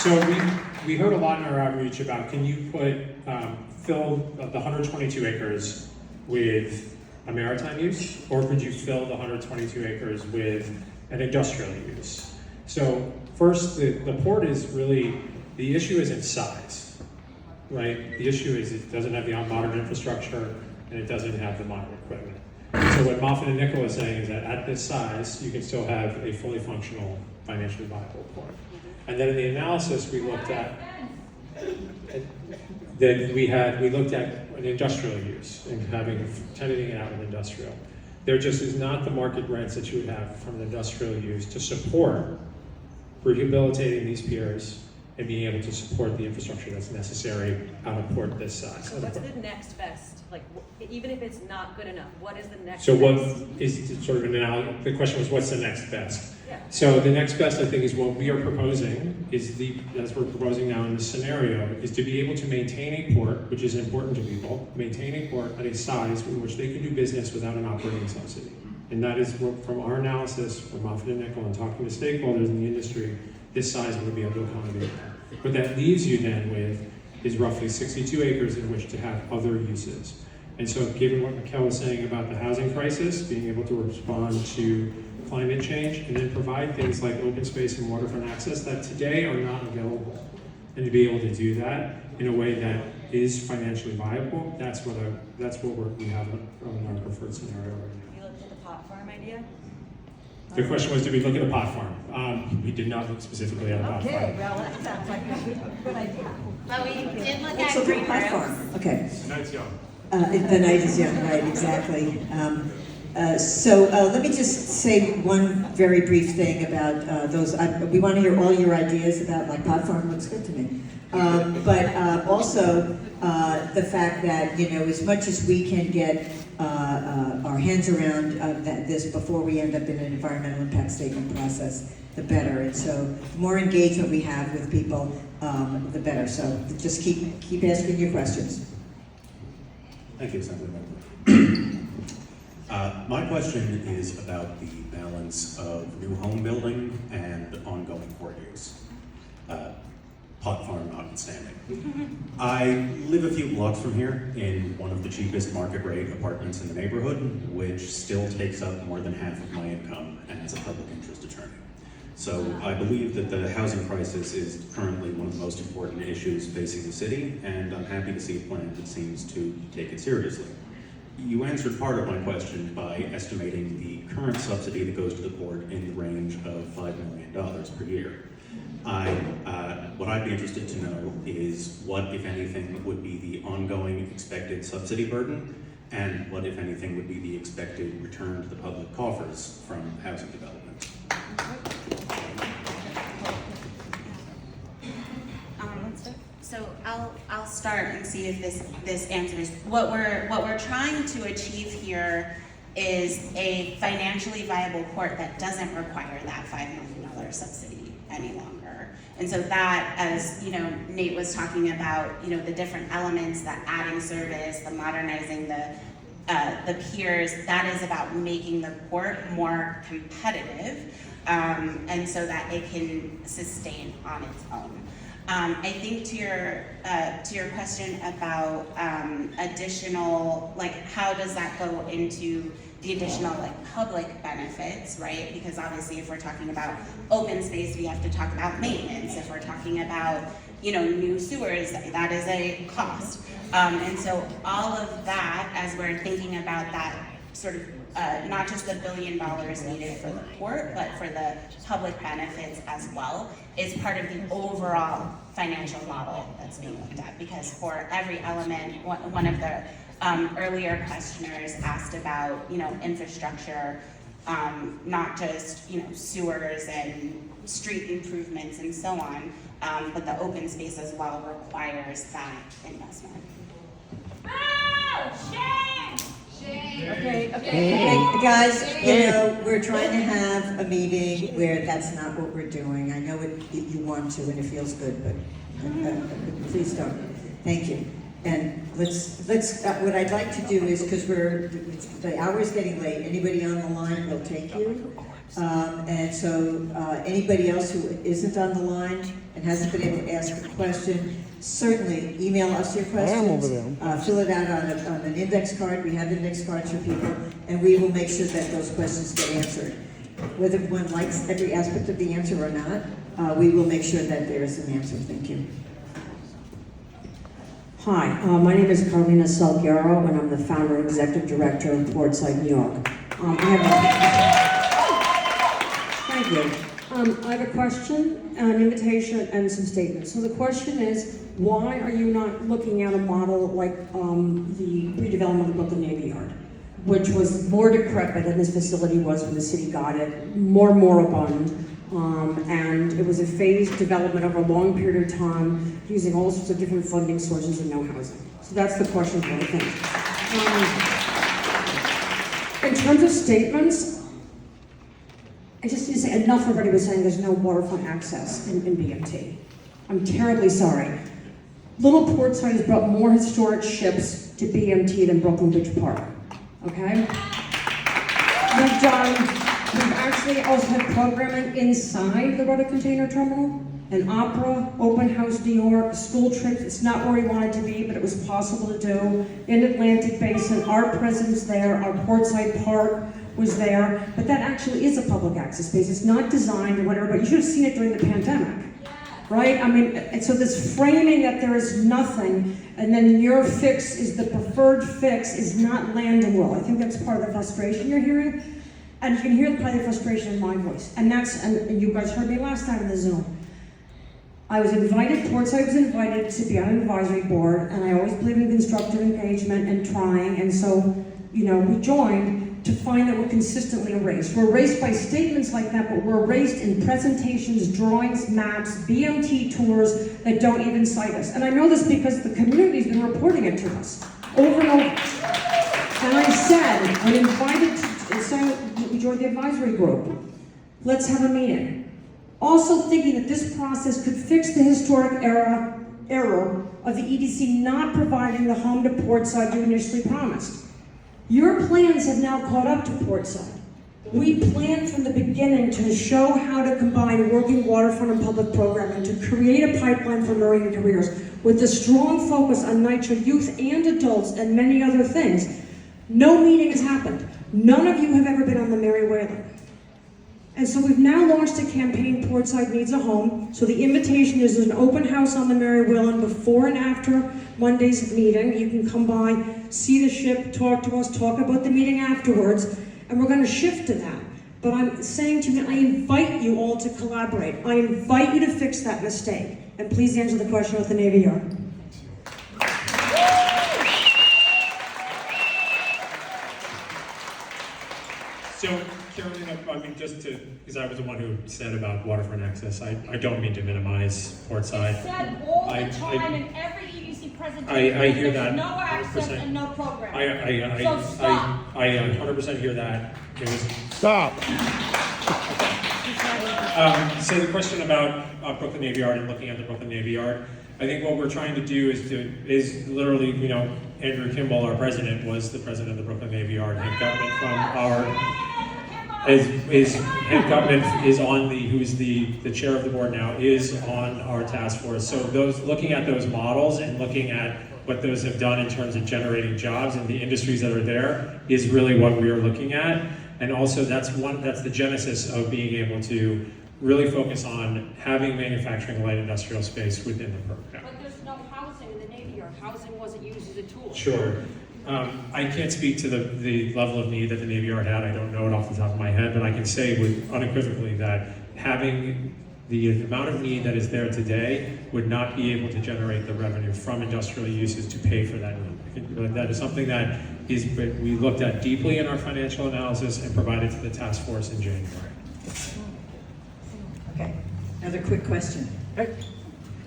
So we heard a lot in our outreach about, can you fill the 122 acres with a maritime use, or could you fill the 122 acres with an industrial use? So first, the port is really, the issue isn't size, right? The issue is it doesn't have the modern infrastructure and it doesn't have the modern equipment. So what Moffitt and Nickel is saying is that at this size, you can still have a fully functional, financially viable port. And then in the analysis we looked at, we looked at an industrial use and tenanting it out with industrial. There just is not the market rents that you would have from an industrial use to support rehabilitating these piers and being able to support the infrastructure that's necessary on a port this size. So what's the next best? Like, even if it's not good enough, what is the next So best? what is sort of an analogy? The question was, what's the next best? Yeah. So the next best, I think, is what we are proposing, as we're proposing now in this scenario, is to be able to maintain a port, which is important to people, maintain a port at a size in which they can do business without an operating subsidy. And that is from our analysis, from Moffitt and Nickel and talking to stakeholders in the industry, this size would be able to accommodate that. What that leaves you then with is roughly 62 acres in which to have other uses. And so given what Mikkel was saying about the housing crisis, being able to respond to climate change, and then provide things like open space and waterfront access that today are not available, and to be able to do that in a way that is financially viable, that's what we have on our preferred scenario right now. You looked at the pot farm idea? The question was, did we look at a pot farm? We did not look specifically at a pot farm. Okay, well, that sounds like a good idea. But we did look Let's at look green at platform. roofs. Okay. The night's young. The night is young, right, exactly. So let me just say one very brief thing about those. We want to hear all your ideas about, like, pot farm looks good to me. But also the fact that, you know, as much as we can get our hands around this before we end up in an environmental impact statement process, the better. And so the more engagement we have with people, the better. So just keep asking your questions. Thank you, Assemblywoman. My question is about the balance of new home building and ongoing port use. pot farm notwithstanding. I live a few blocks from here in one of the cheapest market rate apartments in the neighborhood, which still takes up more than half of my income as a public interest attorney. So I believe that the housing crisis is currently one of the most important issues facing the city, and I'm happy to see a plan that seems to take it seriously. You answered part of my question by estimating the current subsidy that goes to the port in the range of $5 million per year. What I'd be interested to know is what, if anything, would be the ongoing expected subsidy burden, and what, if anything, would be the expected return to the public coffers from housing development. So I'll start and see if this answers. What we're trying to achieve here is a financially viable port that doesn't require that $5 million subsidy any longer. And so that, as Nate was talking about, the different elements, the adding service, the modernizing the piers, that is about making the port more competitive, and so that it can sustain on its own. I think to your question about additional, how does that go into the additional public benefits, right? Because obviously if we're talking about open space, we have to talk about maintenance. If we're talking about new sewers, that is a cost. And so all of that, as we're thinking about that sort of not just the $1 billion needed for the port, but for the public benefits as well, is part of the overall financial model that's being looked at. Because for every element, one of the earlier questioners asked about infrastructure, not just sewers and street improvements and so on, but the open space as well requires that investment. Okay, guys, we're trying to have a meeting where that's not what we're doing. I know you want to and it feels good, but please don't. Thank you. And let's what I'd like to do is, because the hour's getting late, anybody on the line will take you. And so anybody else who isn't on the line and hasn't been able to ask a question, certainly email us your questions. Fill it out on an index card. We have index cards for people, and we will make sure that those questions get answered. Whether one likes every aspect of the answer or not, we will make sure that there is an answer. Thank you. Hi, my name is Carlina Salguero, and I'm the founder and executive director of Portside, New York. Thank you. I have a question, an invitation, and some statements. So the question is, why are you not looking at a model like the redevelopment of the Brooklyn Navy Yard, which was more decrepit than this facility was when the city got it, more moribund, and it was a phased development over a long period of time, using all sorts of different funding sources and no housing. So that's the question for the thing. In terms of statements, I just need to say enough. Everybody was saying there's no waterfront access in BMT. I'm terribly sorry. Little Portside has brought more historic ships to BMT than Brooklyn Bridge Park. Okay? We've actually also had programming inside the Rudder Container Terminal, an opera, open house New York, school trips. It's not where we wanted to be, but it was possible to do. In Atlantic Basin, our presence there, our Portside Park was there, but that actually is a public access space. It's not designed or whatever, but you should have seen it during the pandemic, right? I mean, and so this framing that there is nothing, and then your fix is the preferred fix is not landing well. I think that's part of the frustration you're hearing, and you can hear probably the frustration in my voice. And you guys heard me last time in the Zoom. I was invited, Portside was invited to be on an advisory board, and I always believe in constructive engagement and trying, and so, we joined to find that we're consistently erased. We're erased by statements like that, but we're erased in presentations, drawings, maps, BMT tours that don't even cite us. And I know this because the community's been reporting it to us over and over. And I said, I'm invited to join the advisory group. Let's have a meeting. Also thinking that this process could fix the historic error of the EDC not providing the home to Portside you initially promised. Your plans have now caught up to Portside. We planned from the beginning to show how to combine working waterfront and public programming to create a pipeline for marine careers with a strong focus on NYCHA youth and adults and many other things. No meeting has happened. None of you have ever been on the Mary Whalen. And so we've now launched a campaign, Portside Needs a Home. So the invitation is an open house on the Mary Whalen before and after Monday's meeting. You can come by, see the ship, talk to us, talk about the meeting afterwards, and we're gonna shift to that. But I'm saying to you, I invite you all to collaborate. I invite you to fix that mistake. And please answer the question with the Navy Yard. So, Carolina, I mean, just to, because I was the one who said about waterfront access, I don't mean to minimize Portside. Said all the time in every EDC presentation. I hear that. No access and no program. So stop. I 100% hear that. It was, Stop. so the question about Brooklyn Navy Yard and looking at the Brooklyn Navy Yard, I think what we're trying to do is literally, you know, Andrew Kimball, our president, was the president of the Brooklyn Navy Yard. Head Gutman from our Head Gutman is on who's the chair of the board now, is on our task force. So those looking at those models and looking at what those have done in terms of generating jobs and the industries that are there is really what we are looking at. And also that's the genesis of being able to really focus on having manufacturing light industrial space within the program. But there's no housing in the Navy Yard. Housing wasn't used as a tool. Sure. I can't speak to the level of need that the Navy Yard had. I don't know it off the top of my head, but I can say unequivocally that having the amount of need that is there today would not be able to generate the revenue from industrial uses to pay for that need. That is something that we looked at deeply in our financial analysis and provided to the task force in January. Okay, another quick question. Hey.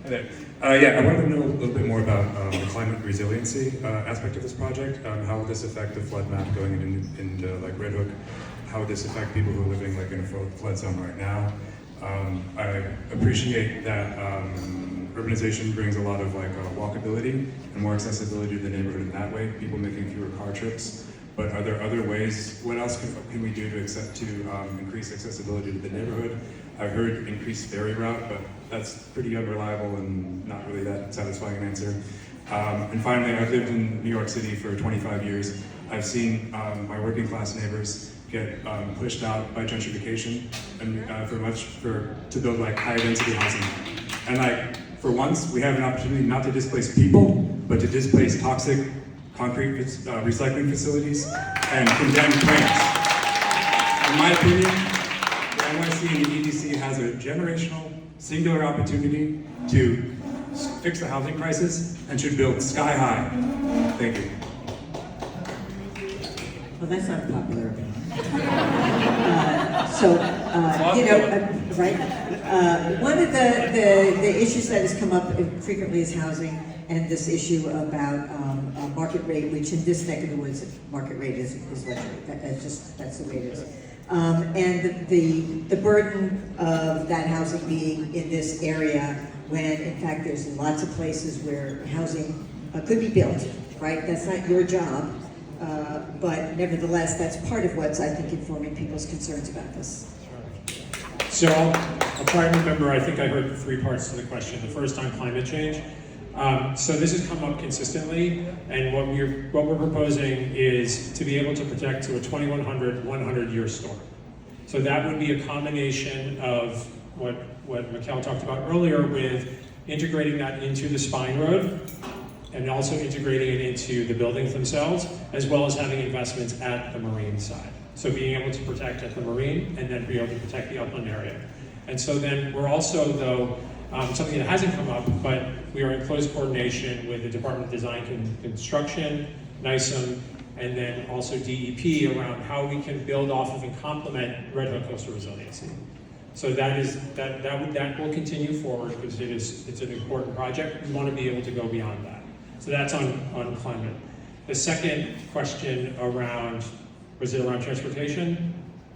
Hi there. I wanted to know a little bit more about the climate resiliency aspect of this project. How would this affect the flood map going into like Red Hook? How would this affect people who are living like in a flood zone right now? I appreciate that urbanization brings a lot of like walkability and more accessibility to the neighborhood in that way. People making fewer car trips. But are there other ways? What else can we do to increase accessibility to the neighborhood? I've heard increased ferry route, but that's pretty unreliable and not really that satisfying an answer. And finally, I've lived in New York City for 25 years. I've seen my working class neighbors get pushed out by gentrification and to build like high density housing. And like for once, we have an opportunity not to displace people, but to displace toxic concrete recycling facilities and condemned plants. In my opinion, the NYC and the EDC has a generational, singular opportunity to fix the housing crisis and should build sky high. Thank you. Well, that's not a popular opinion. Right? One of the issues that has come up frequently is housing, and this issue about market rate, which in this neck of the woods, market rate is luxury. That's the way it is. And the burden of that housing being in this area, when in fact there's lots of places where housing could be built, right? That's not your job, but nevertheless, that's part of what's, I think, informing people's concerns about this. So I'll try and remember, I think I heard 3 parts to the question. The first on climate change. So this has come up consistently, and what we're proposing is to be able to protect to a 2100 100-year storm. So that would be a combination of what Mikkel talked about earlier with integrating that into the spine road and also integrating it into the buildings themselves, as well as having investments at the marine side. So being able to protect at the marine and then be able to protect the upland area. And so then we're also, though, something that hasn't come up, but we are in close coordination with the Department of Design and Construction, NISM, and then also DEP around how we can build off of and complement Red Hook coastal resiliency. So that will continue forward because it's an important project. We want to be able to go beyond that. So that's on climate. The second question was it around transportation?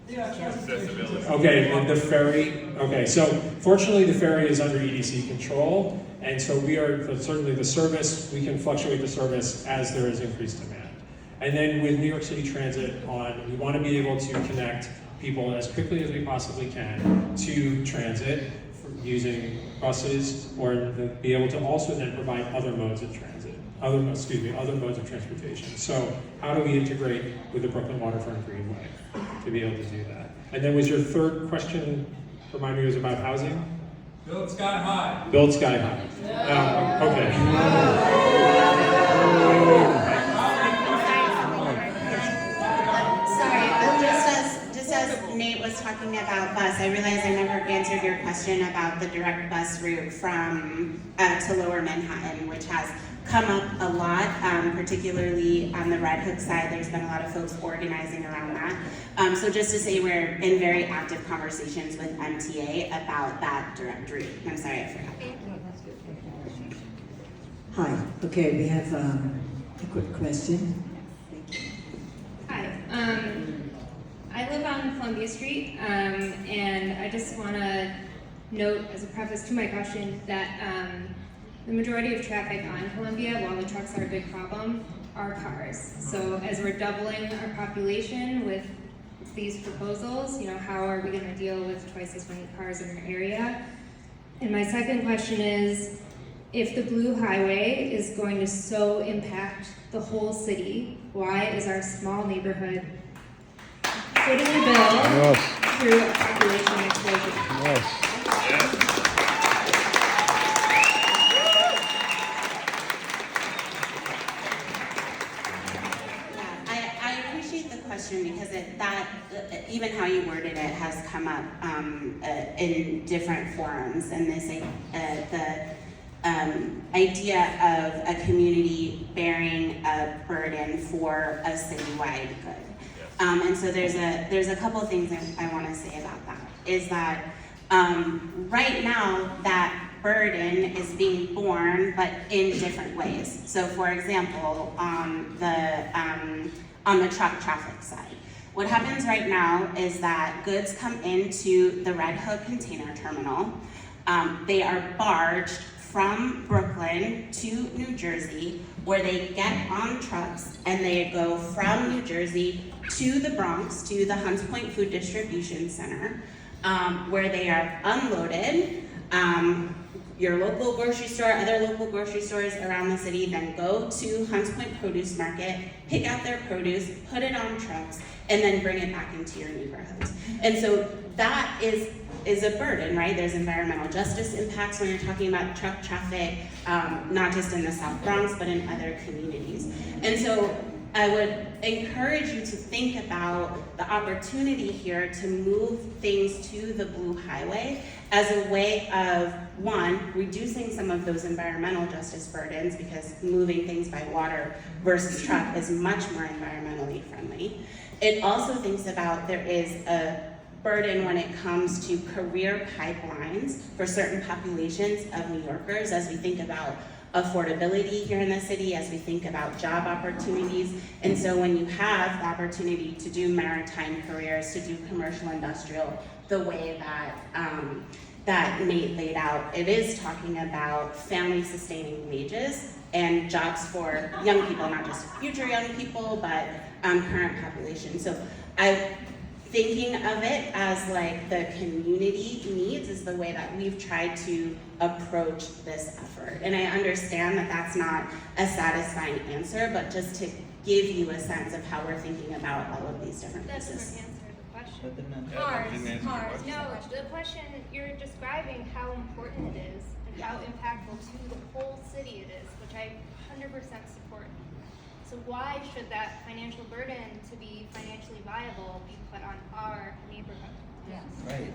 Okay, the ferry. Okay, so fortunately the ferry is under EDC control, and so we are certainly the service. We can fluctuate the service as there is increased demand. And then with New York City Transit we want to be able to connect people as quickly as we possibly can to transit using buses, or be able to also then provide other modes of transit, other modes of transportation. So how do we integrate with the Brooklyn Waterfront Greenway to be able to do that? And then was your third question, remind me, was about housing? Build sky high. Build sky high. Okay. Sorry, just as Nate was talking about bus, I realized I never answered your question about the direct bus route from to Lower Manhattan, which has come up a lot, particularly on the Red Hook side. There's been a lot of folks organizing around that. So just to say, we're in very active conversations with MTA about that direct route. I'm sorry, I forgot. Hi, okay, we have a quick question. Hi, I live on Columbia Street, and I just want to note as a preface to my question that the majority of traffic on Columbia, while the trucks are a big problem, are cars. So as we're doubling our population with these proposals, how are we going to deal with twice as many cars in our area? And my second question is, if the Blue Highway is going to so impact the whole city, why is our small neighborhood footing the bill through a population explosion? Because even how you worded it has come up in different forums, and this the idea of a community bearing a burden for a citywide good. And so there's a couple of things I want to say about that. Is that right now that burden is being borne, but in different ways. So, for example, on the truck traffic side. What happens right now is that goods come into the Red Hook container terminal. They are barged from Brooklyn to New Jersey, where they get on trucks and they go from New Jersey to the Bronx, to the Hunts Point Food Distribution Center, where they are unloaded. Your local grocery store, other local grocery stores around the city then go to Hunts Point Produce Market, pick out their produce, put it on trucks, and then bring it back into your neighborhoods. And so that is a burden, right? There's environmental justice impacts when you're talking about truck traffic, not just in the South Bronx, but in other communities. And so I would encourage you to think about the opportunity here to move things to the Blue Highway as a way of, one, reducing some of those environmental justice burdens, because moving things by water versus truck is much more environmentally friendly. It also thinks about there is a burden when it comes to career pipelines for certain populations of New Yorkers as we think about affordability here in the city, as we think about job opportunities. And so when you have the opportunity to do maritime careers, to do commercial industrial, the way that Nate laid out, it is talking about family sustaining wages and jobs for young people, not just future young people, but current population. So thinking of it as like the community needs is the way that we've tried to approach this effort. And I understand that that's not a satisfying answer, but just to give you a sense of how we're thinking about all of these different pieces. Cars. No, the question, you're describing how important it is and how impactful to the whole city it is, which I 100% support. So why should that financial burden to be financially viable be put on our neighborhood? Yes. Right.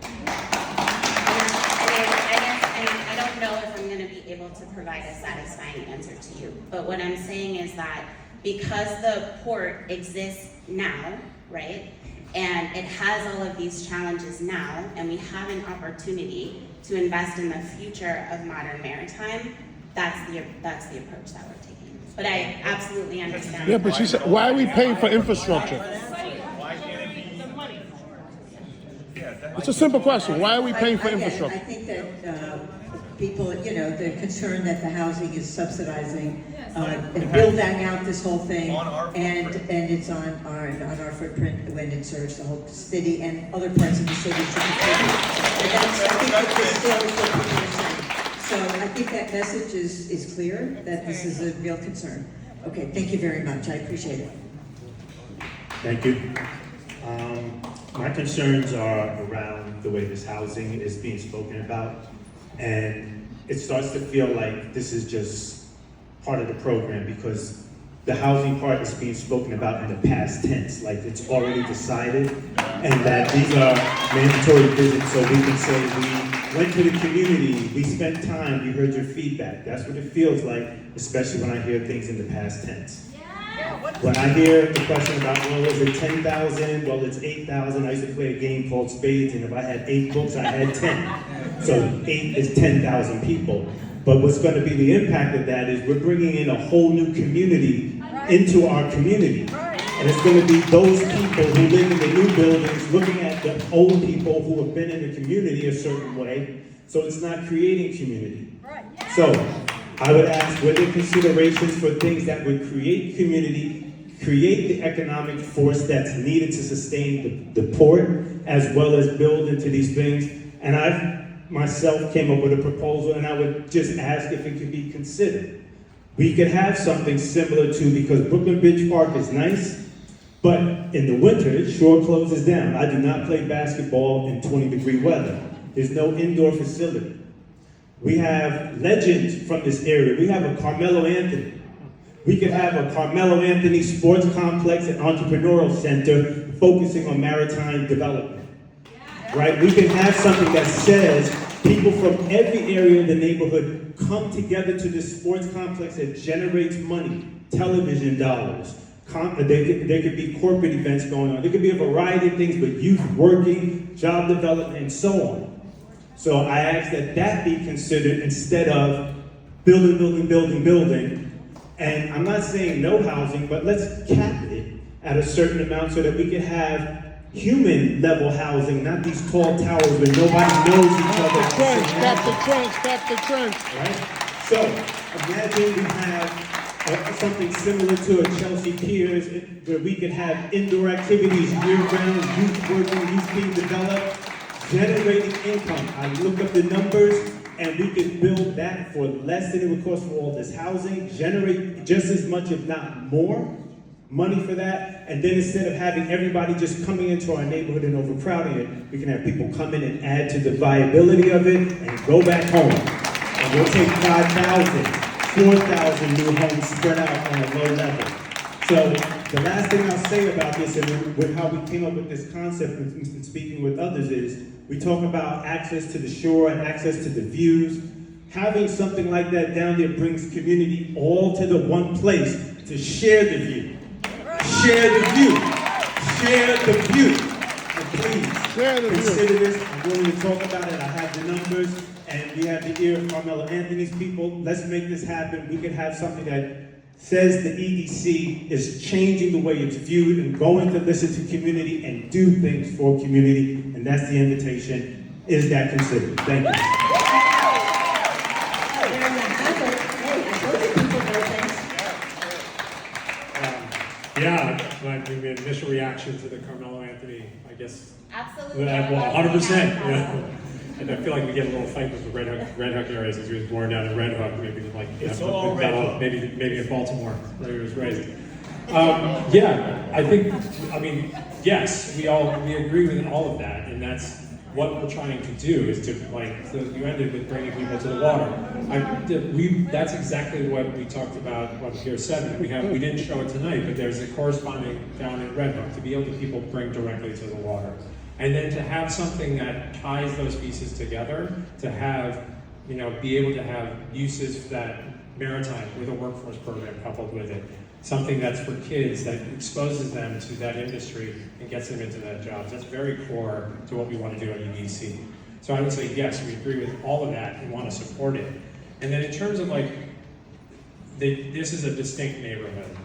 I don't know if I'm going to be able to provide a satisfying answer to you, but what I'm saying is that because the port exists now, right, and it has all of these challenges now, and we have an opportunity to invest in the future of modern maritime, that's the approach that we're taking. But I absolutely understand. Yeah, but she said, why are we paying for infrastructure? It's a simple question. Why are we paying for infrastructure? I think that people, you know, they're concerned that the housing is subsidizing, building out this whole thing. And it's on our footprint when it serves the whole city and other parts of the city. And that's, I think that's still what people are saying. So I think that message is clear, that this is a real concern. Okay, thank you very much, I appreciate it. Thank you. My concerns are around the way this housing is being spoken about, and it starts to feel like this is just part of the program because the housing part is being spoken about in the past tense, like it's already decided, and that these are mandatory visits so we can say we went to the community, we spent time, we heard your feedback. That's what it feels like, especially when I hear things in the past tense. When I hear the question about, well, is it 10,000? Well, it's 8,000. I used to play a game called Spades, and if I had 8 books, I had 10. So 8 is 10,000 people. But what's going to be the impact of that is we're bringing in a whole new community into our community. And it's going to be those people who live in the new buildings looking at the old people who have been in the community a certain way. So it's not creating community. So I would ask, were there considerations for things that would create community, create the economic force that's needed to sustain the port, as well as build into these things? And I myself came up with a proposal, and I would just ask if it could be considered. We could have something similar to, because Brooklyn Bridge Park is nice, but in the winter, it sure closes down. I do not play basketball in 20-degree weather. There's no indoor facility. We have legends from this area. We have a Carmelo Anthony. We could have a Carmelo Anthony sports complex and entrepreneurial center focusing on maritime development, right? We can have something that says people from every area of the neighborhood come together to this sports complex that generates money, television dollars. There could be corporate events going on. There could be a variety of things, but youth working, job development, and so on. So I ask that that be considered instead of building. And I'm not saying no housing, but let's cap it at a certain amount so that we can have human level housing, not these tall towers where nobody knows each other. Cap the trench. Right? So imagine we have something similar to a Chelsea Piers where we could have indoor activities year-round, youth working, youth being developed, generating income. I looked up the numbers, and we could build that for less than it would cost for all this housing, generate just as much, if not more, money for that. And then instead of having everybody just coming into our neighborhood and overcrowding it, we can have people come in and add to the viability of it and go back home. And we'll take 5,000, 4,000 new homes spread out on a low level. So the last thing I'll say about this and with how we came up with this concept and speaking with others is, we talk about access to the shore and access to the views. Having something like that down there brings community all to the one place to share the view. Share the view. Share the view. And please, consider this. I'm willing to talk about it. I have the numbers, and we have the ear of Carmelo Anthony's people. Let's make this happen. We can have something that says the EDC is changing the way it's viewed and going to listen to community and do things for community, and that's the invitation. Is that considered? Thank you. Yeah, my initial reaction to the Carmelo Anthony, I guess. Absolutely. 100%. Yeah. And I feel like we get a little fight with the Red Hook area since he was born down in Red Hook, maybe like It's all Red Hook. maybe in Baltimore where he was raised. Yeah, I think, I mean, yes, we agree with all of that, and that's what we're trying to do is to, like, so you ended with bringing people to the water. That's exactly what we talked about on Pier 7. We didn't show it tonight, but there's a corresponding down in Red Hook to be able to people bring directly to the water. And then to have something that ties those pieces together, to have, be able to have uses that maritime with a workforce program coupled with it. Something that's for kids that exposes them to that industry and gets them into that job. That's very core to what we want to do at UBC. So I would say yes, we agree with all of that and want to support it. And then in terms of this is a distinct neighborhood.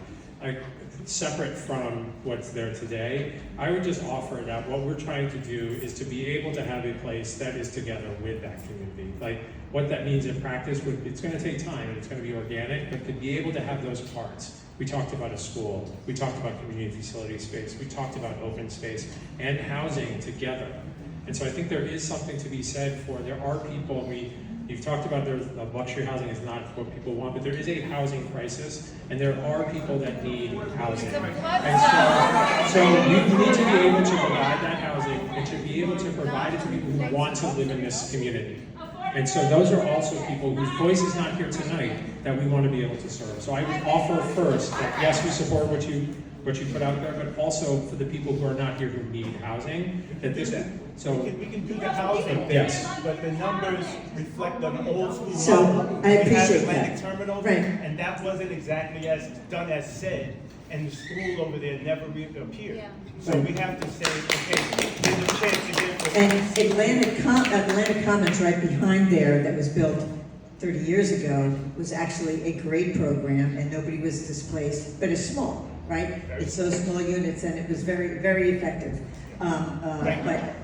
Separate from what's there today, I would just offer that what we're trying to do is to be able to have a place that is together with that community. Like, what that means in practice, it's going to take time and it's going to be organic, but to be able to have those parts. We talked about a school, we talked about community facility space, we talked about open space and housing together. And so I think there is something to be said for, there are people, you've talked about the luxury housing is not what people want, but there is a housing crisis, and there are people that need housing. And so you need to be able to provide that housing, and to be able to provide it to people who want to live in this community. And so those are also people whose voice is not here tonight that we want to be able to serve. So I would offer first that yes, we support what you put out there, but also for the people who are not here who need housing, that this. So we can do the housing thing, yes, but the numbers reflect an old school So, model. I appreciate We had Atlantic that. Terminal, Right. and that wasn't exactly as done as said, and the school over there never reappeared. So we have to say, okay, there's a chance to get it. And Atlantic Commons right behind there that was built 30 years ago was actually a great program and nobody was displaced, but it's small, right? It's those small units and it was very, very effective.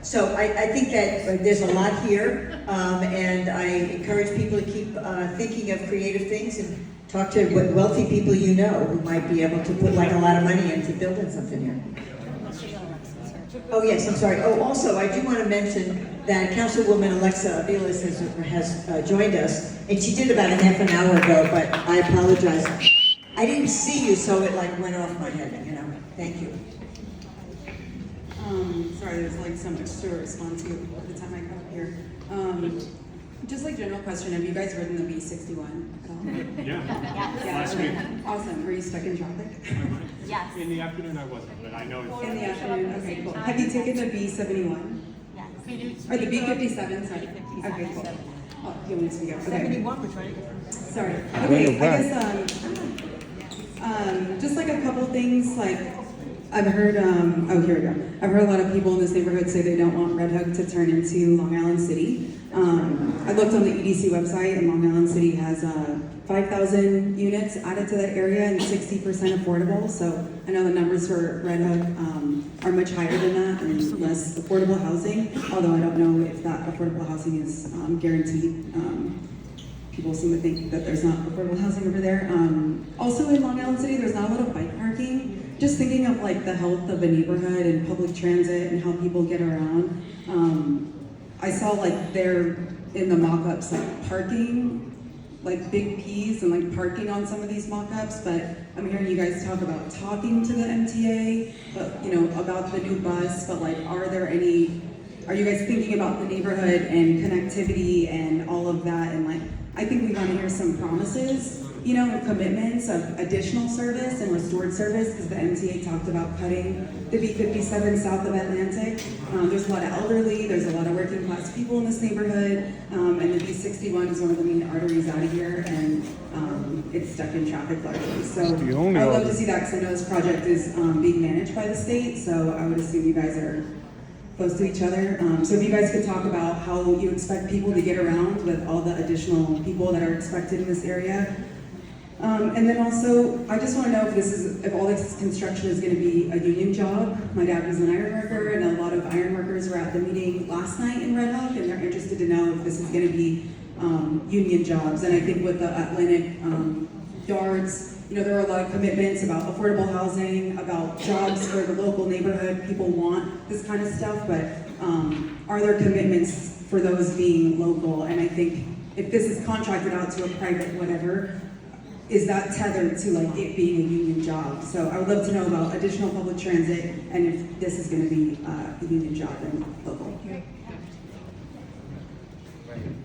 So I think that there's a lot here and I encourage people to keep thinking of creative things and talk to wealthy people you know who might be able to put like a lot of money into building something here. Oh yes, I'm sorry. Oh, also, I do want to mention that Councilwoman Alexa Aviles has joined us, and she did about a half an hour ago, but I apologize. I didn't see you, so it like went off my head, you know. Thank you. Sorry, there's like so much to respond to by the time I got up here. Just like general question, have you guys ridden the B61 at all? Yeah. Last week. Awesome. Were you stuck in traffic? Yes. In the afternoon I wasn't, but I know it's... In the afternoon? Okay, cool. Have you taken the B71? Yes. Or the B57, sorry. Okay, cool. Oh, you want me to go? Okay. 71 was right. Sorry. Okay, I guess, just like a couple things, like, I've heard, oh, here we go. I've heard a lot of people in this neighborhood say they don't want Red Hook to turn into Long Island City. I looked on the EDC website and Long Island City has 5,000 units added to that area and 60% affordable. So I know the numbers for Red Hook are much higher than that and less affordable housing, although I don't know if that affordable housing is guaranteed. People seem to think that there's not affordable housing over there. Also in Long Island City, there's not a lot of bike parking. Just thinking of like the health of a neighborhood and public transit and how people get around. I saw like there in the mock-ups like parking, like big P's and like parking on some of these mock-ups, but I'm hearing you guys talk about talking to the MTA, but you know, about the new bus, but like are you guys thinking about the neighborhood and connectivity and all of that? And like, I think we want to hear some promises, you know, and commitments of additional service and restored service, because the MTA talked about cutting the B57 south of Atlantic. There's a lot of elderly, there's a lot of working class people in this neighborhood, and the B61 is one of the main arteries out of here, and it's stuck in traffic largely. So I would love to see that, because I know this project is being managed by the state, so I would assume you guys are close to each other. So if you guys could talk about how you expect people to get around with all the additional people that are expected in this area. And then also, I just want to know if all this construction is going to be a union job. My dad was an iron worker, and a lot of iron workers were at the meeting last night in Red Hook, and they're interested to know if this is going to be union jobs. And I think with the Atlantic yards, you know, there are a lot of commitments about affordable housing, about jobs for the local neighborhood. People want this kind of stuff, but are there commitments for those being local? And I think if this is contracted out to a private whatever, is that tethered to like it being a union job? So I would love to know about additional public transit and if this is going to be a union job and local.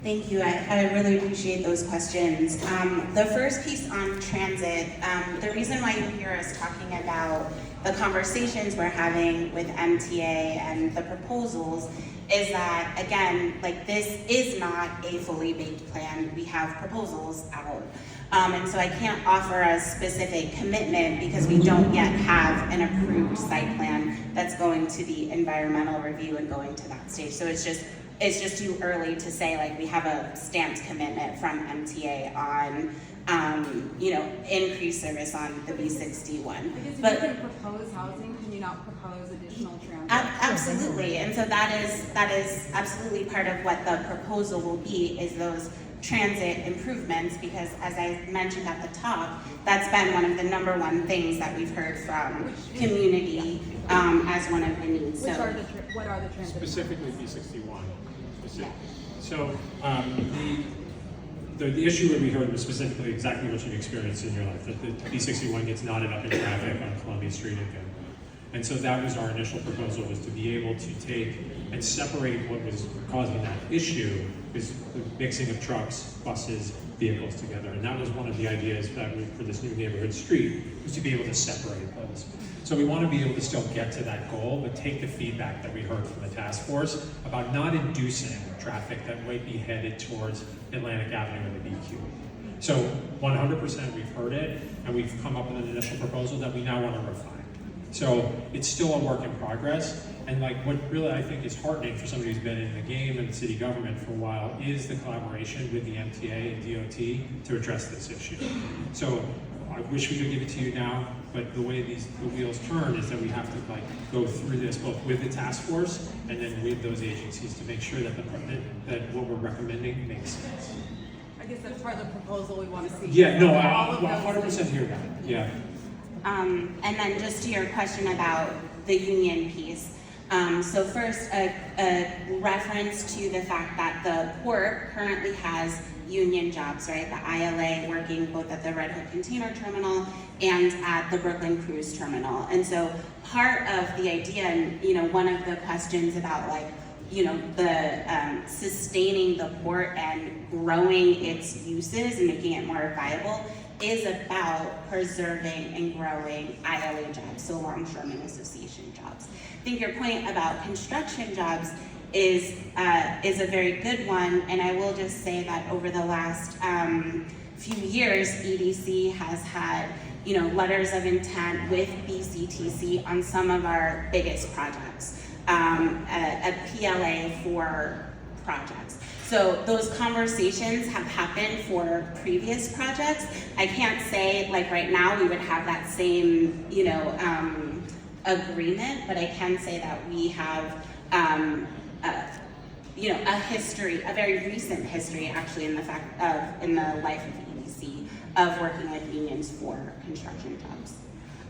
Thank you. I really appreciate those questions. The first piece on transit, the reason why you hear us talking about the conversations we're having with MTA and the proposals is that, again, like this is not a fully baked plan. We have proposals out. And so I can't offer a specific commitment because we don't yet have an approved site plan that's going to the environmental review and going to that stage. So it's just too early to say like we have a stamped commitment from MTA on, you know, increased service on the B61. Because but if you can propose housing, can you not propose additional transit? Absolutely, and so that is absolutely part of what the proposal will be, is those transit improvements, because as I mentioned at the top, that's been one of the #1 things that we've heard from community as one of the needs. What are the transit? Specifically B61. So the issue that we heard was specifically exactly what you've experienced in your life, that the B61 gets knotted up in traffic on Columbia Street again. And so that was our initial proposal, was to be able to take and separate what was causing that issue, is the mixing of trucks, buses, vehicles together. And that was one of the ideas that for this new neighborhood street, was to be able to separate those. So we want to be able to still get to that goal, but take the feedback that we heard from the task force about not inducing traffic that might be headed towards Atlantic Avenue and the BQ. So 100% we've heard it, and we've come up with an initial proposal that we now want to refine. So it's still a work in progress, and like what really I think is heartening for somebody who's been in the game and city government for a while is the collaboration with the MTA and DOT to address this issue. So I wish we could give it to you now, but the way the wheels turn is that we have to like go through this both with the task force and then with those agencies to make sure that that what we're recommending makes sense. I guess that's part of the proposal we want to see. Yeah, no, All of I those 100% hear that. Yeah. And then just to your question about the union piece. So first, a reference to the fact that the port currently has union jobs, right? The ILA working both at the Red Hook Container Terminal and at the Brooklyn Cruise Terminal. And so part of the idea, and one of the questions about like, the sustaining the port and growing its uses and making it more viable is about preserving and growing ILA jobs, so Longshoremen Association jobs. I think your point about construction jobs is a very good one, and I will just say that over the last few years, EDC has had letters of intent with BCTC on some of our biggest projects, a PLA for projects. So those conversations have happened for previous projects. I can't say like right now we would have that same agreement, but I can say that we have a history, a very recent history actually in the life of EDC of working with unions for construction jobs.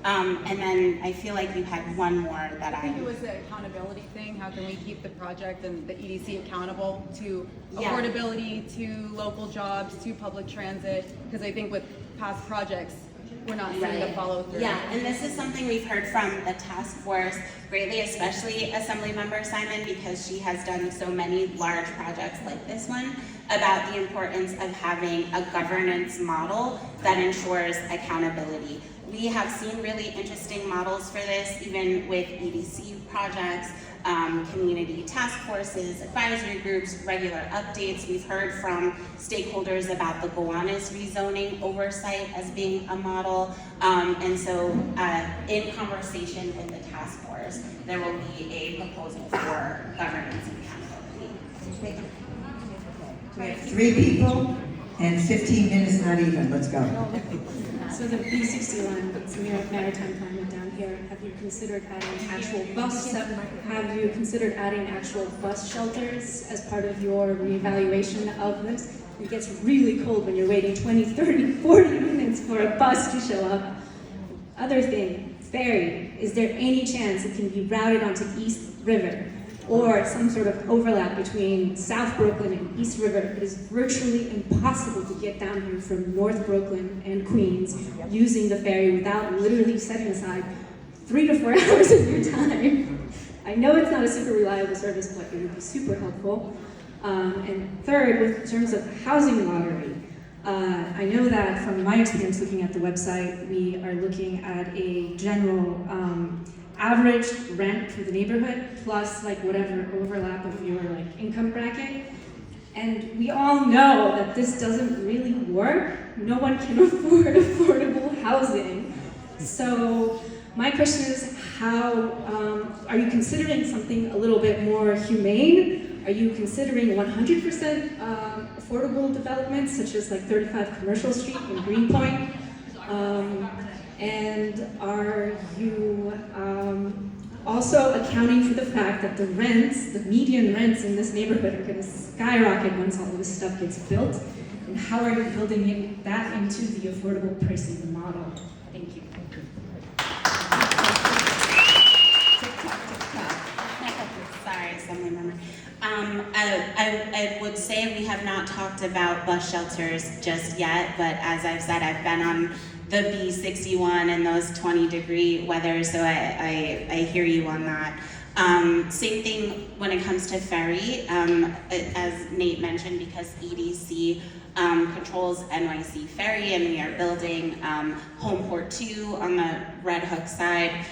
And then I feel like you had one more that I think it was the accountability thing. How can we keep the project and the EDC accountable to affordability, to local jobs, to public transit? Because I think with past projects, we're not seeing the follow through. Yeah, and this is something we've heard from the task force greatly, especially Assemblymember Simon, because she has done so many large projects like this one, about the importance of having a governance model that ensures accountability. We have seen really interesting models for this, even with EDC projects, community task forces, advisory groups, regular updates. We've heard from stakeholders about the Gowanus rezoning oversight as being a model. And so in conversation with the task force, there will be a proposal for governance and accountability. We have 3 people and 15 minutes, not even. Let's go. So the B61, it's New York Maritime Climate down here. Have you considered adding actual bus shelters as part of your reevaluation of this? It gets really cold when you're waiting 20, 30, 40 minutes for a bus to show up. Other thing, ferry. Is there any chance it can be routed onto East River? Or some sort of overlap between South Brooklyn and East River? It is virtually impossible to get down here from North Brooklyn and Queens using the ferry without literally setting aside 3 to 4 hours of your time. I know it's not a super reliable service, but it would be super helpful. And third, in terms of housing lottery, I know that from my experience looking at the website, we are looking at a general average rent for the neighborhood plus like whatever overlap of your like income bracket. And we all know that this doesn't really work. No one can afford affordable housing. So my question is, how are you considering something a little bit more humane? Are you considering 100% affordable developments such as like 35 Commercial Street in Greenpoint? And are you also accounting for the fact that the rents, the median rents in this neighborhood are going to skyrocket once all of this stuff gets built. And how are you building that into the affordable pricing model? Thank you. Sorry, Assemblymember. I would say we have not talked about bus shelters just yet, but as I've said, I've been on the B61 in those 20-degree weather, so I hear you on that. Same thing when it comes to ferry, as Nate mentioned, because EDC controls NYC Ferry, and we are building Homeport 2 on the Red Hook side.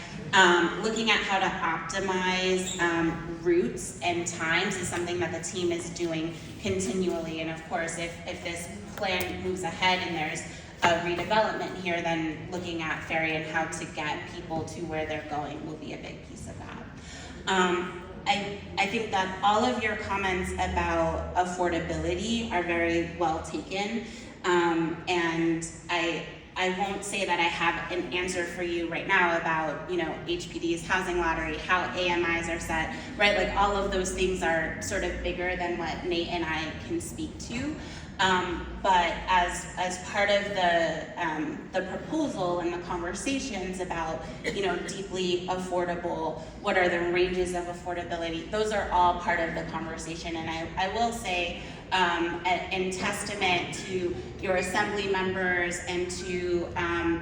Looking at how to optimize routes and times is something that the team is doing continually. And of course, if this plan moves ahead and there's a redevelopment here, then looking at ferry and how to get people to where they're going will be a big piece of that. I think that all of your comments about affordability are very well taken. And I won't say that I have an answer for you right now about, HPD's housing lottery, how AMIs are set, right? Like all of those things are sort of bigger than what Nate and I can speak to. But as part of the proposal and the conversations about, deeply affordable, what are the ranges of affordability, those are all part of the conversation. And I will say, in testament to your assembly members and to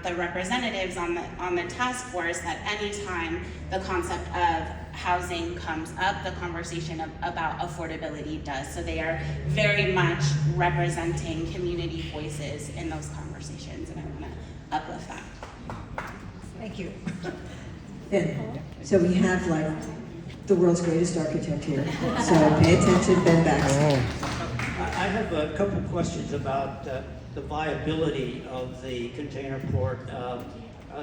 the representatives on the task force, that anytime the concept of housing comes up, the conversation about affordability does. So they are very much representing community voices in those conversations, and I want to uplift that. Thank you. Ben, so we have like the world's greatest architect here. So pay attention, Ben Baxter. I have a couple questions about the viability of the container port.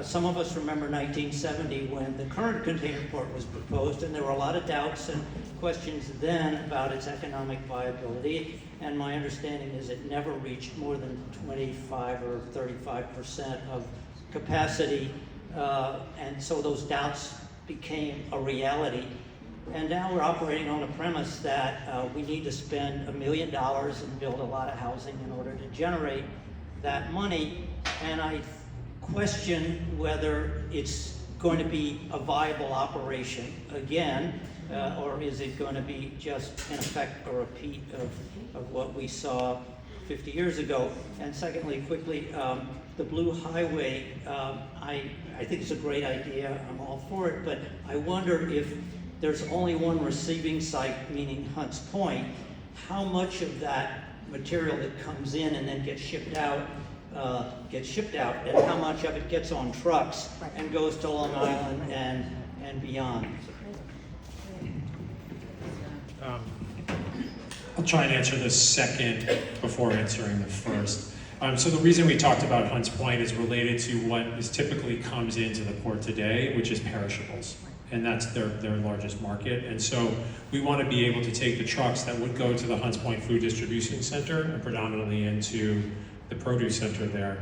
Some of us remember 1970 when the current container port was proposed, and there were a lot of doubts and questions then about its economic viability. And my understanding is it never reached more than 25 or 35% of capacity, and so those doubts became a reality. And now we're operating on a premise that we need to spend $1 million and build a lot of housing in order to generate that money. And I question whether it's going to be a viable operation again, or is it going to be just, in effect, a repeat of what we saw 50 years ago? And secondly, quickly, the Blue Highway, I think it's a great idea. I'm all for it, but I wonder if there's only one receiving site, meaning Hunts Point, how much of that material that comes in and then gets shipped out, and how much of it gets on trucks and goes to Long Island and beyond. I'll try and answer the second before answering the first. So the reason we talked about Hunts Point is related to what is typically comes into the port today, which is perishables. And that's their largest market. And so we want to be able to take the trucks that would go to the Hunts Point Food Distribution Center and predominantly into the produce center there,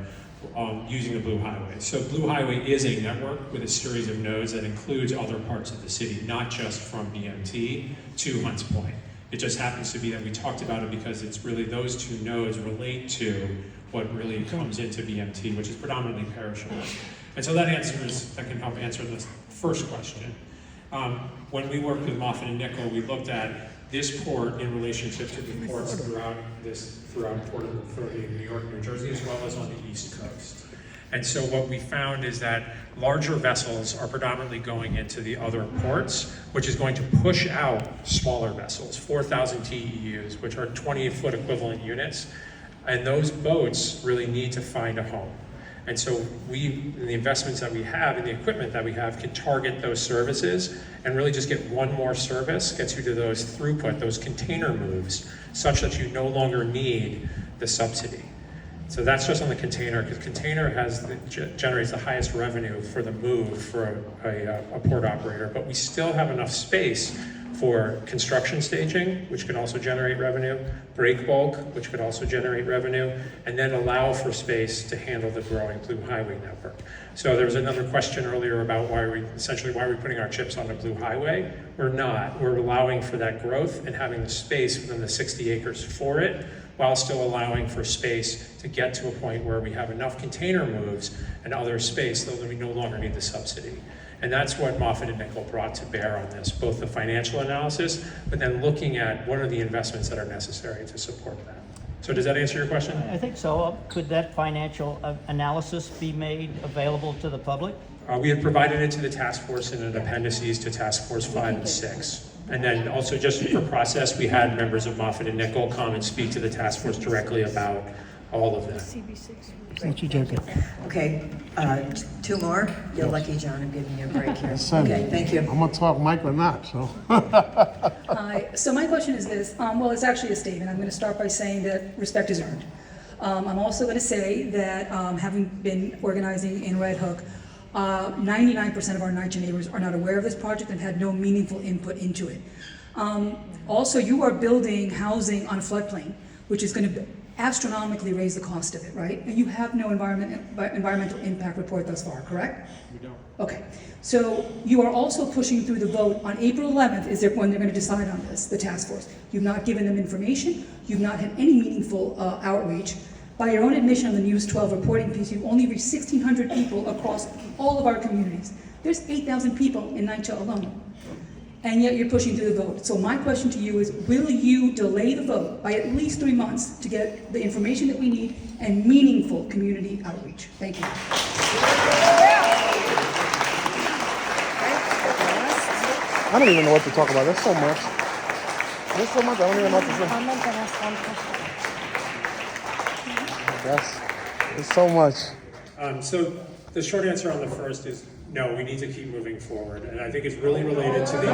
using the Blue Highway. So Blue Highway is a network with a series of nodes that includes other parts of the city, not just from BMT to Hunts Point. It just happens to be that we talked about it because it's really those two nodes relate to what really comes into BMT, which is predominantly perishables. And so that can help answer the first question. When we worked with Moffitt and Nickel, we looked at this port in relationship to the ports throughout Port Authority in New York, New Jersey, as well as on the East Coast. And so what we found is that larger vessels are predominantly going into the other ports, which is going to push out smaller vessels, 4,000 TEUs, which are 20-foot equivalent units. And those boats really need to find a home. And so the investments that we have and the equipment that we have can target those services and really just get one more service, gets you to those throughput, those container moves, such that you no longer need the subsidy. So that's just on the container, because container generates the highest revenue for the move for a port operator, but we still have enough space for construction staging, which can also generate revenue, break bulk, which could also generate revenue, and then allow for space to handle the growing Blue Highway network. So there was another question earlier about why are we putting our chips on the Blue Highway? We're not. We're allowing for that growth and having the space within the 60 acres for it, while still allowing for space to get to a point where we have enough container moves and other space so that we no longer need the subsidy. And that's what Moffitt and Nichol brought to bear on this, both the financial analysis, but then looking at what are the investments that are necessary to support that. So does that answer your question? I think so. Could that financial analysis be made available to the public? We had provided it to the task force in an appendices to task force 5 and 6. And then also just for process, we had members of Moffitt and Nichol come and speak to the task force directly about all of that. Thank you, Jacob. Okay, 2 more? You're lucky, John, I'm giving you a break here. Son, Okay, thank you. I'm gonna talk Mike or not, so. Hi, so my question is this, well, it's actually a statement. I'm going to start by saying that respect is earned. I'm also going to say that having been organizing in Red Hook, 99% of our NYCHA neighbors are not aware of this project and had no meaningful input into it. Also, you are building housing on a floodplain, which is going to astronomically raise the cost of it, right? And you have no environmental impact report thus far, correct? We don't. Okay, so you are also pushing through the vote on April 11th is when they're going to decide on this, the task force. You've not given them information, you've not had any meaningful outreach. By your own admission on the News 12 reporting piece, you've only reached 1,600 people across all of our communities. There's 8,000 people in NYCHA alone, and yet you're pushing through the vote. So my question to you is, will you delay the vote by at least 3 months to get the information that we need and meaningful community outreach? Thank you. I don't even know what to talk about. There's so much. There's so much. I don't even know what to say. There's so much. So the short answer on the first is no, we need to keep moving forward. And I think it's really related to the...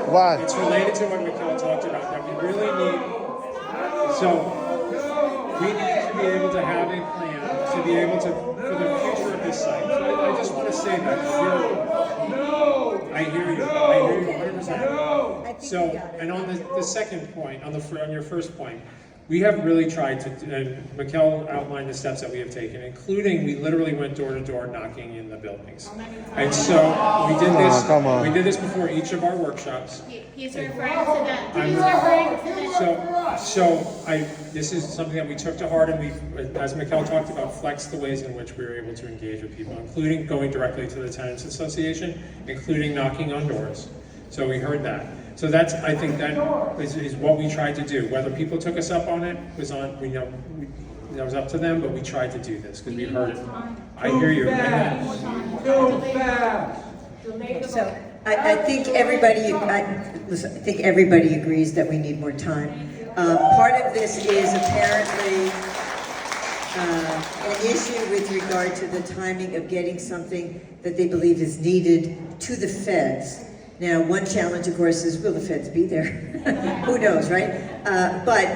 Why? It's related to what Mikhail talked about, that we really need... So we need to be able to have a plan to be able to, for the future of this site. So I just want to say that. I hear you 100%. So, and on the second point, on your first point, we have really tried to, and Mikhail outlined the steps that we have taken, including we literally went door to door knocking in the buildings. And so we did this. We did this before each of our workshops. He's referring to that. He's referring to that. This is something that we took to heart, and we, as Mikhail talked about, flexed the ways in which we were able to engage with people, including going directly to the Tenants Association, including knocking on doors. So we heard that. So that's, I think that is what we tried to do. Whether people took us up on it that was up to them, but we tried to do this because we heard it. I hear you. So I think everybody agrees that we need more time. Part of this is apparently an issue with regard to the timing of getting something that they believe is needed to the feds. Now, one challenge, of course, is will the feds be there? Who knows, right? But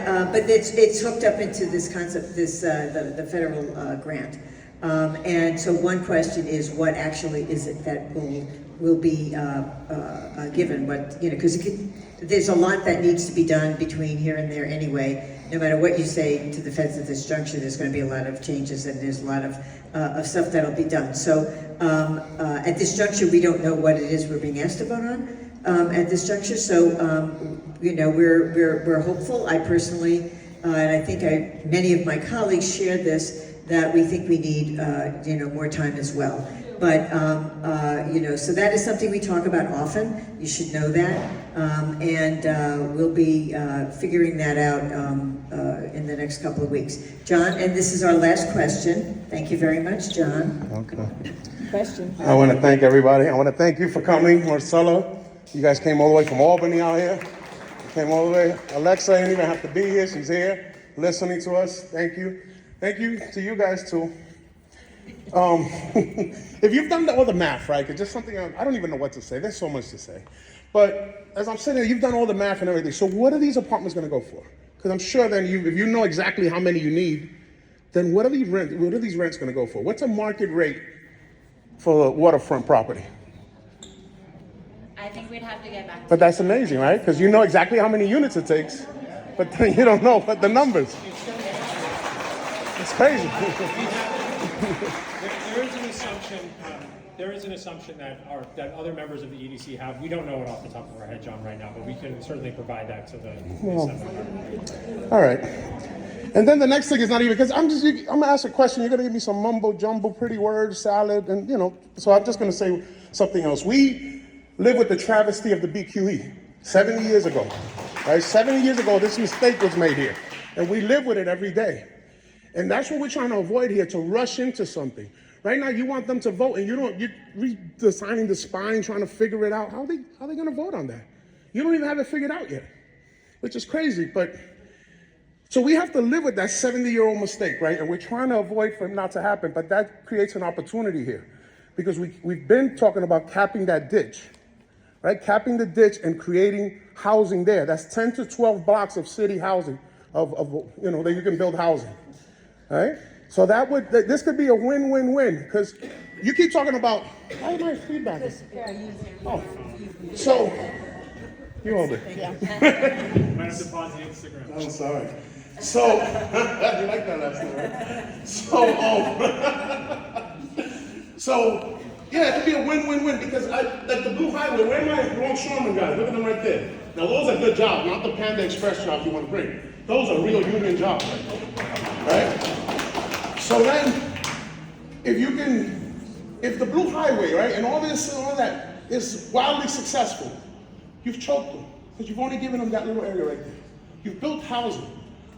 it's hooked up into this concept, the federal grant. And so one question is, what actually is it that will be given? But because there's a lot that needs to be done between here and there anyway. No matter what you say to the feds at this juncture, there's going to be a lot of changes and there's a lot of stuff that'll be done. So at this juncture, we don't know what it is we're being asked to vote on at this juncture. So we're hopeful. I personally, and I think many of my colleagues share this, that we think we need more time as well. But so that is something we talk about often. You should know that, and we'll be figuring that out in the next couple of weeks. John, and this is our last question. Thank you very much, John. Okay. Question. I want to thank everybody. I want to thank you for coming, Marcelo. You guys came all the way from Albany out here. You came all the way. Alexa didn't even have to be here. She's here listening to us. Thank you. Thank you to you guys too. If you've done all the math, right, it's just something I don't even know what to say. There's so much to say. But as I'm sitting there, you've done all the math and everything. So what are these apartments going to go for? Because I'm sure then if you know exactly how many you need, then what are these rents going to go for? What's a market rate for waterfront property? I think we'd have to get back to But that's amazing, right? Because you know exactly how many units it takes, but then you don't know what the numbers. It's crazy. There is an assumption. There is an assumption that other members of the EDC have. We don't know it off the top of our head, John, right now, but we can certainly provide that to the Assembly. All right. And then the next thing is not even, because I'm gonna ask a question. You're gonna give me some mumbo jumbo, pretty words, salad, and so I'm just gonna say something else. We live with the travesty of the BQE 70 years ago, right? 70 years ago, this mistake was made here, and we live with it every day. And that's what we're trying to avoid here, to rush into something. Right now, you want them to vote, and you're redesigning the spine, trying to figure it out. How are they going to vote on that? You don't even have it figured out yet, which is crazy. But so we have to live with that 70-year-old mistake, right? And we're trying to avoid for it not to happen. But that creates an opportunity here, because we've been talking about capping that ditch, right? Capping the ditch and creating housing there. That's 10 to 12 blocks of city housing that you can build housing, right? So this could be a win-win-win, because you keep talking about, why am I feedback? Oh, so, you hold it. Might have to pause the Instagram. I'm sorry. So, you like that last name, right? So, yeah, it could be a win-win-win, because like the Blue Highway, where are my longshoremen guys? Look at them right there. Now, those are good jobs, not the Panda Express jobs you want to bring. Those are real union jobs, right? So then, if the Blue Highway, right, and all this and all that is wildly successful, you've choked them, because you've only given them that little area right there. You've built housing.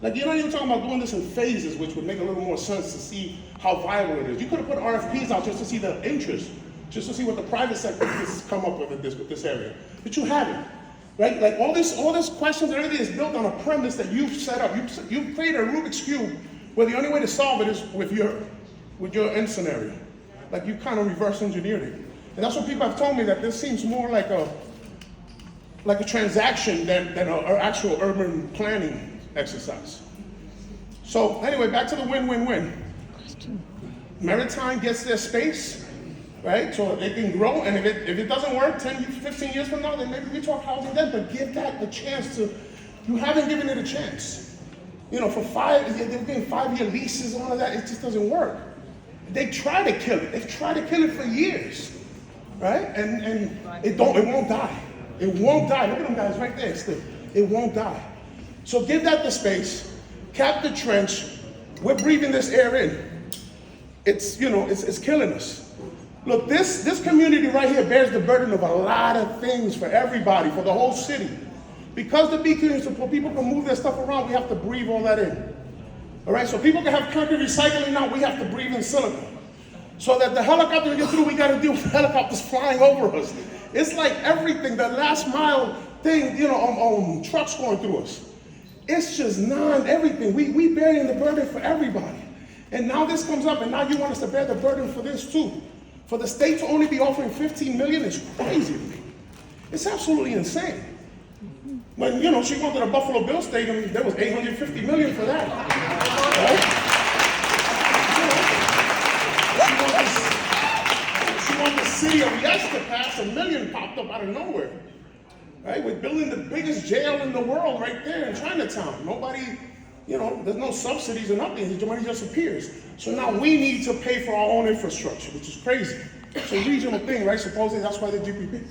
Like, you're not even talking about doing this in phases, which would make a little more sense to see how viable it is. You could have put RFPs out just to see the interest, just to see what the private sector has come up with this area. But you haven't, right? Like, all this questions and everything is built on a premise that you've set up. You've created a Rubik's Cube, where the only way to solve it is with your end scenario. Like, you kind of reverse engineered it. And that's what people have told me, that this seems more like a transaction than an actual urban planning exercise. So anyway, back to the win-win-win. Maritime gets their space, right? So they can grow, and if it doesn't work 10, 15 years from now, then maybe we talk housing then, but give that a chance to, you haven't given it a chance. For they're getting 5-year leases and all of that, it just doesn't work. They try to kill it. They've tried to kill it for years, right? And it won't die. It won't die. Look at them guys right there. It won't die. So give that the space, cap the trench. We're breathing this air in. It's killing us. Look, this community right here bears the burden of a lot of things for everybody, for the whole city. Because the BQ, so people can move their stuff around, we have to breathe all that in. All right, so people can have concrete recycling now, we have to breathe in silicone. So that the helicopter gets through, we got to deal with helicopters flying over us. It's like everything, the last mile thing, trucks going through us. It's just everything. We bearing the burden for everybody. And now this comes up, and now you want us to bear the burden for this too. For the state to only be offering $15 million is crazy to me. It's absolutely insane. When, she went to the Buffalo Bills Stadium, there was $850 million for that. Right? She wants the city of Yes to pass, $1 million popped up out of nowhere. Right? We're building the biggest jail in the world right there in Chinatown. Nobody, there's no subsidies or nothing. The money just appears. So now we need to pay for our own infrastructure, which is crazy. It's a regional thing, right? Supposedly that's why the GPP.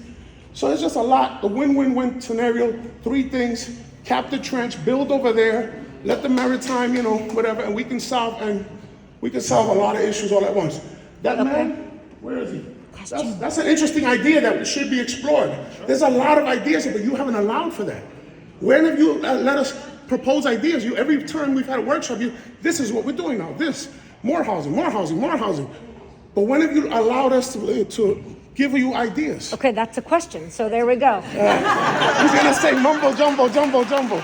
So it's just a lot, the win-win-win scenario, 3 things: cap the trench, build over there, let the maritime, whatever, and we can solve a lot of issues all at once. That man, where is he? That's an interesting idea that should be explored. There's a lot of ideas here, but you haven't allowed for that. When have you let us propose ideas? Every time we've had a workshop, this is what we're doing now, more housing, more housing, more housing. But when have you allowed us to give you ideas? Okay, that's a question, so there we go. He's gonna say mumbo jumbo, jumbo jumbo.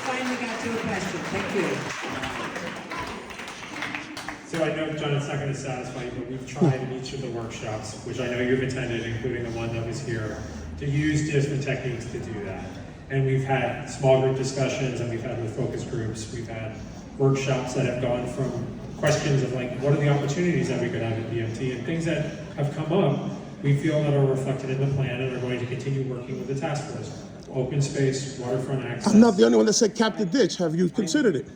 Finally got to a question. Thank you. So I know, John, it's not going to satisfy you, but we've tried in each of the workshops, which I know you've attended, including the one that was here, to use different techniques to do that. And we've had small group discussions, and we've had with focus groups. We've had workshops that have gone from questions of like, what are the opportunities that we could have at BMT, and things that have come up we feel that are reflected in the plan and are going to continue working with the task force. Open space, waterfront access. I'm not the only one that said cap the ditch. Have you considered it?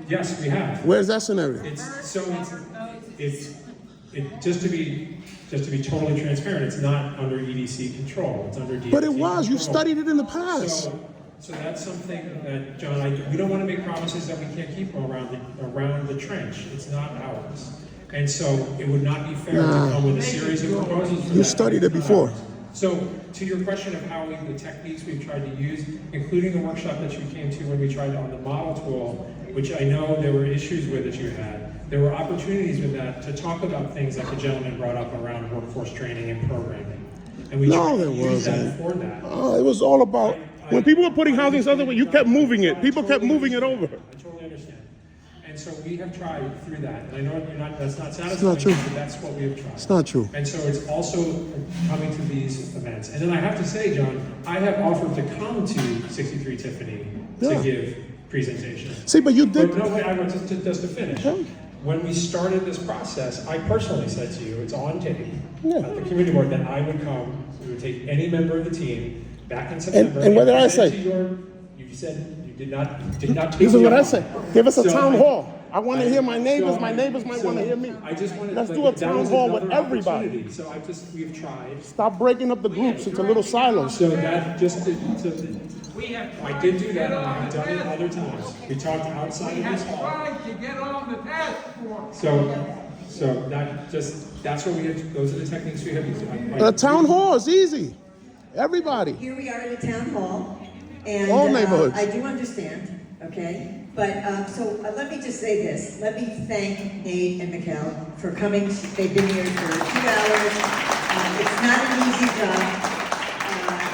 Yes, we have. Where's that scenario? Just to be totally transparent, it's not under EDC control. It's under DISCONTENT. But it was. You control. studied it in the past. So that's something that, John, we don't want to make promises that we can't keep around the trench. It's not ours. And so it would not be fair to come with a series of proposals. You studied it before. So to your question of how the techniques we've tried to use, including the workshop that you came to when we tried on the model tool, which I know there were issues with that you had, there were opportunities with that to talk about things like the gentleman brought up around workforce training and programming. And we tried to use that for that. It was all about, when people were putting housing other way, you kept moving it. People kept moving it over. I totally understand. And so we have tried through that. And I know that's not satisfying, It's not true. but that's what we have tried. It's not true. And so it's also coming to these events. And then I have to say, John, I have offered to come to 63 Tiffany to give presentations. See, but you did. But no, wait, I want just to finish. When we started this process, I personally said to you, it's on tape, at the community board, that I would come, we would take any member of the team back in September. And what did I say? You said you did not take This is what I me said. up. Give us a So town I- hall. I want to hear my neighbors. so My neighbors might want to hear me. I just wanted, Let's like, do a that town was hall with another everybody. opportunity. So we've tried. Stop breaking up the groups into little silos. So that I did do that, and I've done it other times. We talked outside of this hall. To get on the task force. So that's what we have, those are the techniques we have used. The town hall is easy. Everybody. Here we are at the town hall, and All neighborhoods. I do understand, okay? But, so let me just say this. Let me thank Nate and Mikkel for coming. They've been here for 2 hours. It's not an easy job.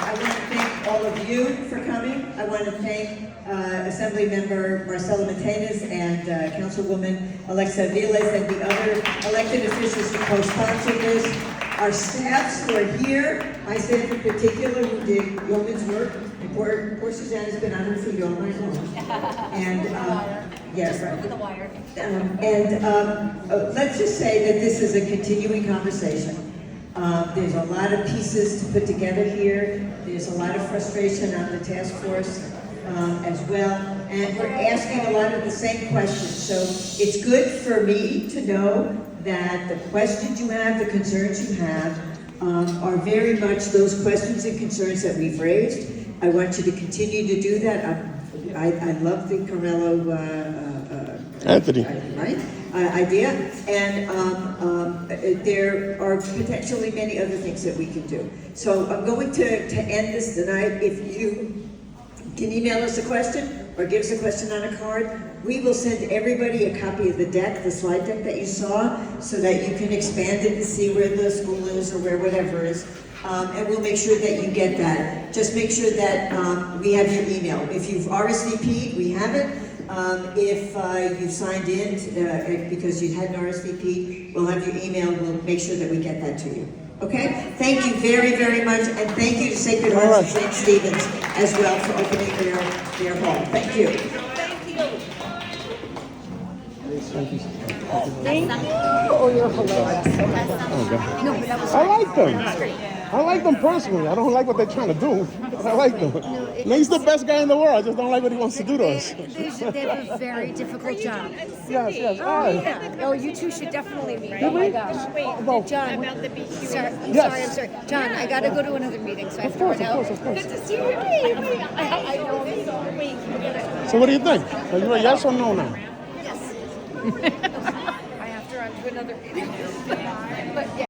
I want to thank all of you for coming. I want to thank Assembly Member Marcela Matenas and Councilwoman Alexa Viles and the other elected officials who co-sponsored this. Our staffs who are here, I said in particular, who did yeoman's work. Poor Suzanne's been on her feet all night long. And, yes, right. With a wire. Let's just say that this is a continuing conversation. There's a lot of pieces to put together here. There's a lot of frustration on the task force as well. And we're asking a lot of the same questions. So it's good for me to know that the questions you have, the concerns you have, are very much those questions and concerns that we've raised. I want you to continue to do that. I love the Carmelo Anthony. Right? Idea. And there are potentially many other things that we can do. So I'm going to end this tonight. If you can email us a question or give us a question on a card, we will send everybody a copy of the deck, the slide deck that you saw, so that you can expand it and see where the school is or where whatever is. And we'll make sure that you get that. Just make sure that we have your email. If you've RSVP'd, we have it. If you've signed in because you had an RSVP, we'll have your email. We'll make sure that we get that to you. Okay? Thank you very, very much. And thank you to Sacred Hearts and St. Stephen's as well for opening their hall. Thank you. Thank you. Oh, you're hilarious. No, but that was I like them. I like them personally. I don't like what they're trying to do. But I like them. Nate's the best guy in the world. I just don't like what he wants to do to us. They have a very difficult job. Yes. Oh, yeah. Oh, you two should definitely meet. Oh, my gosh. John, about the BQ. Sorry, I'm sorry. John, I got to go to another meeting, so I have to run out. Good to see you. I know. Wait. So what do you think? Are you a yes or no now? Yes. I have to run to another meeting. But yeah.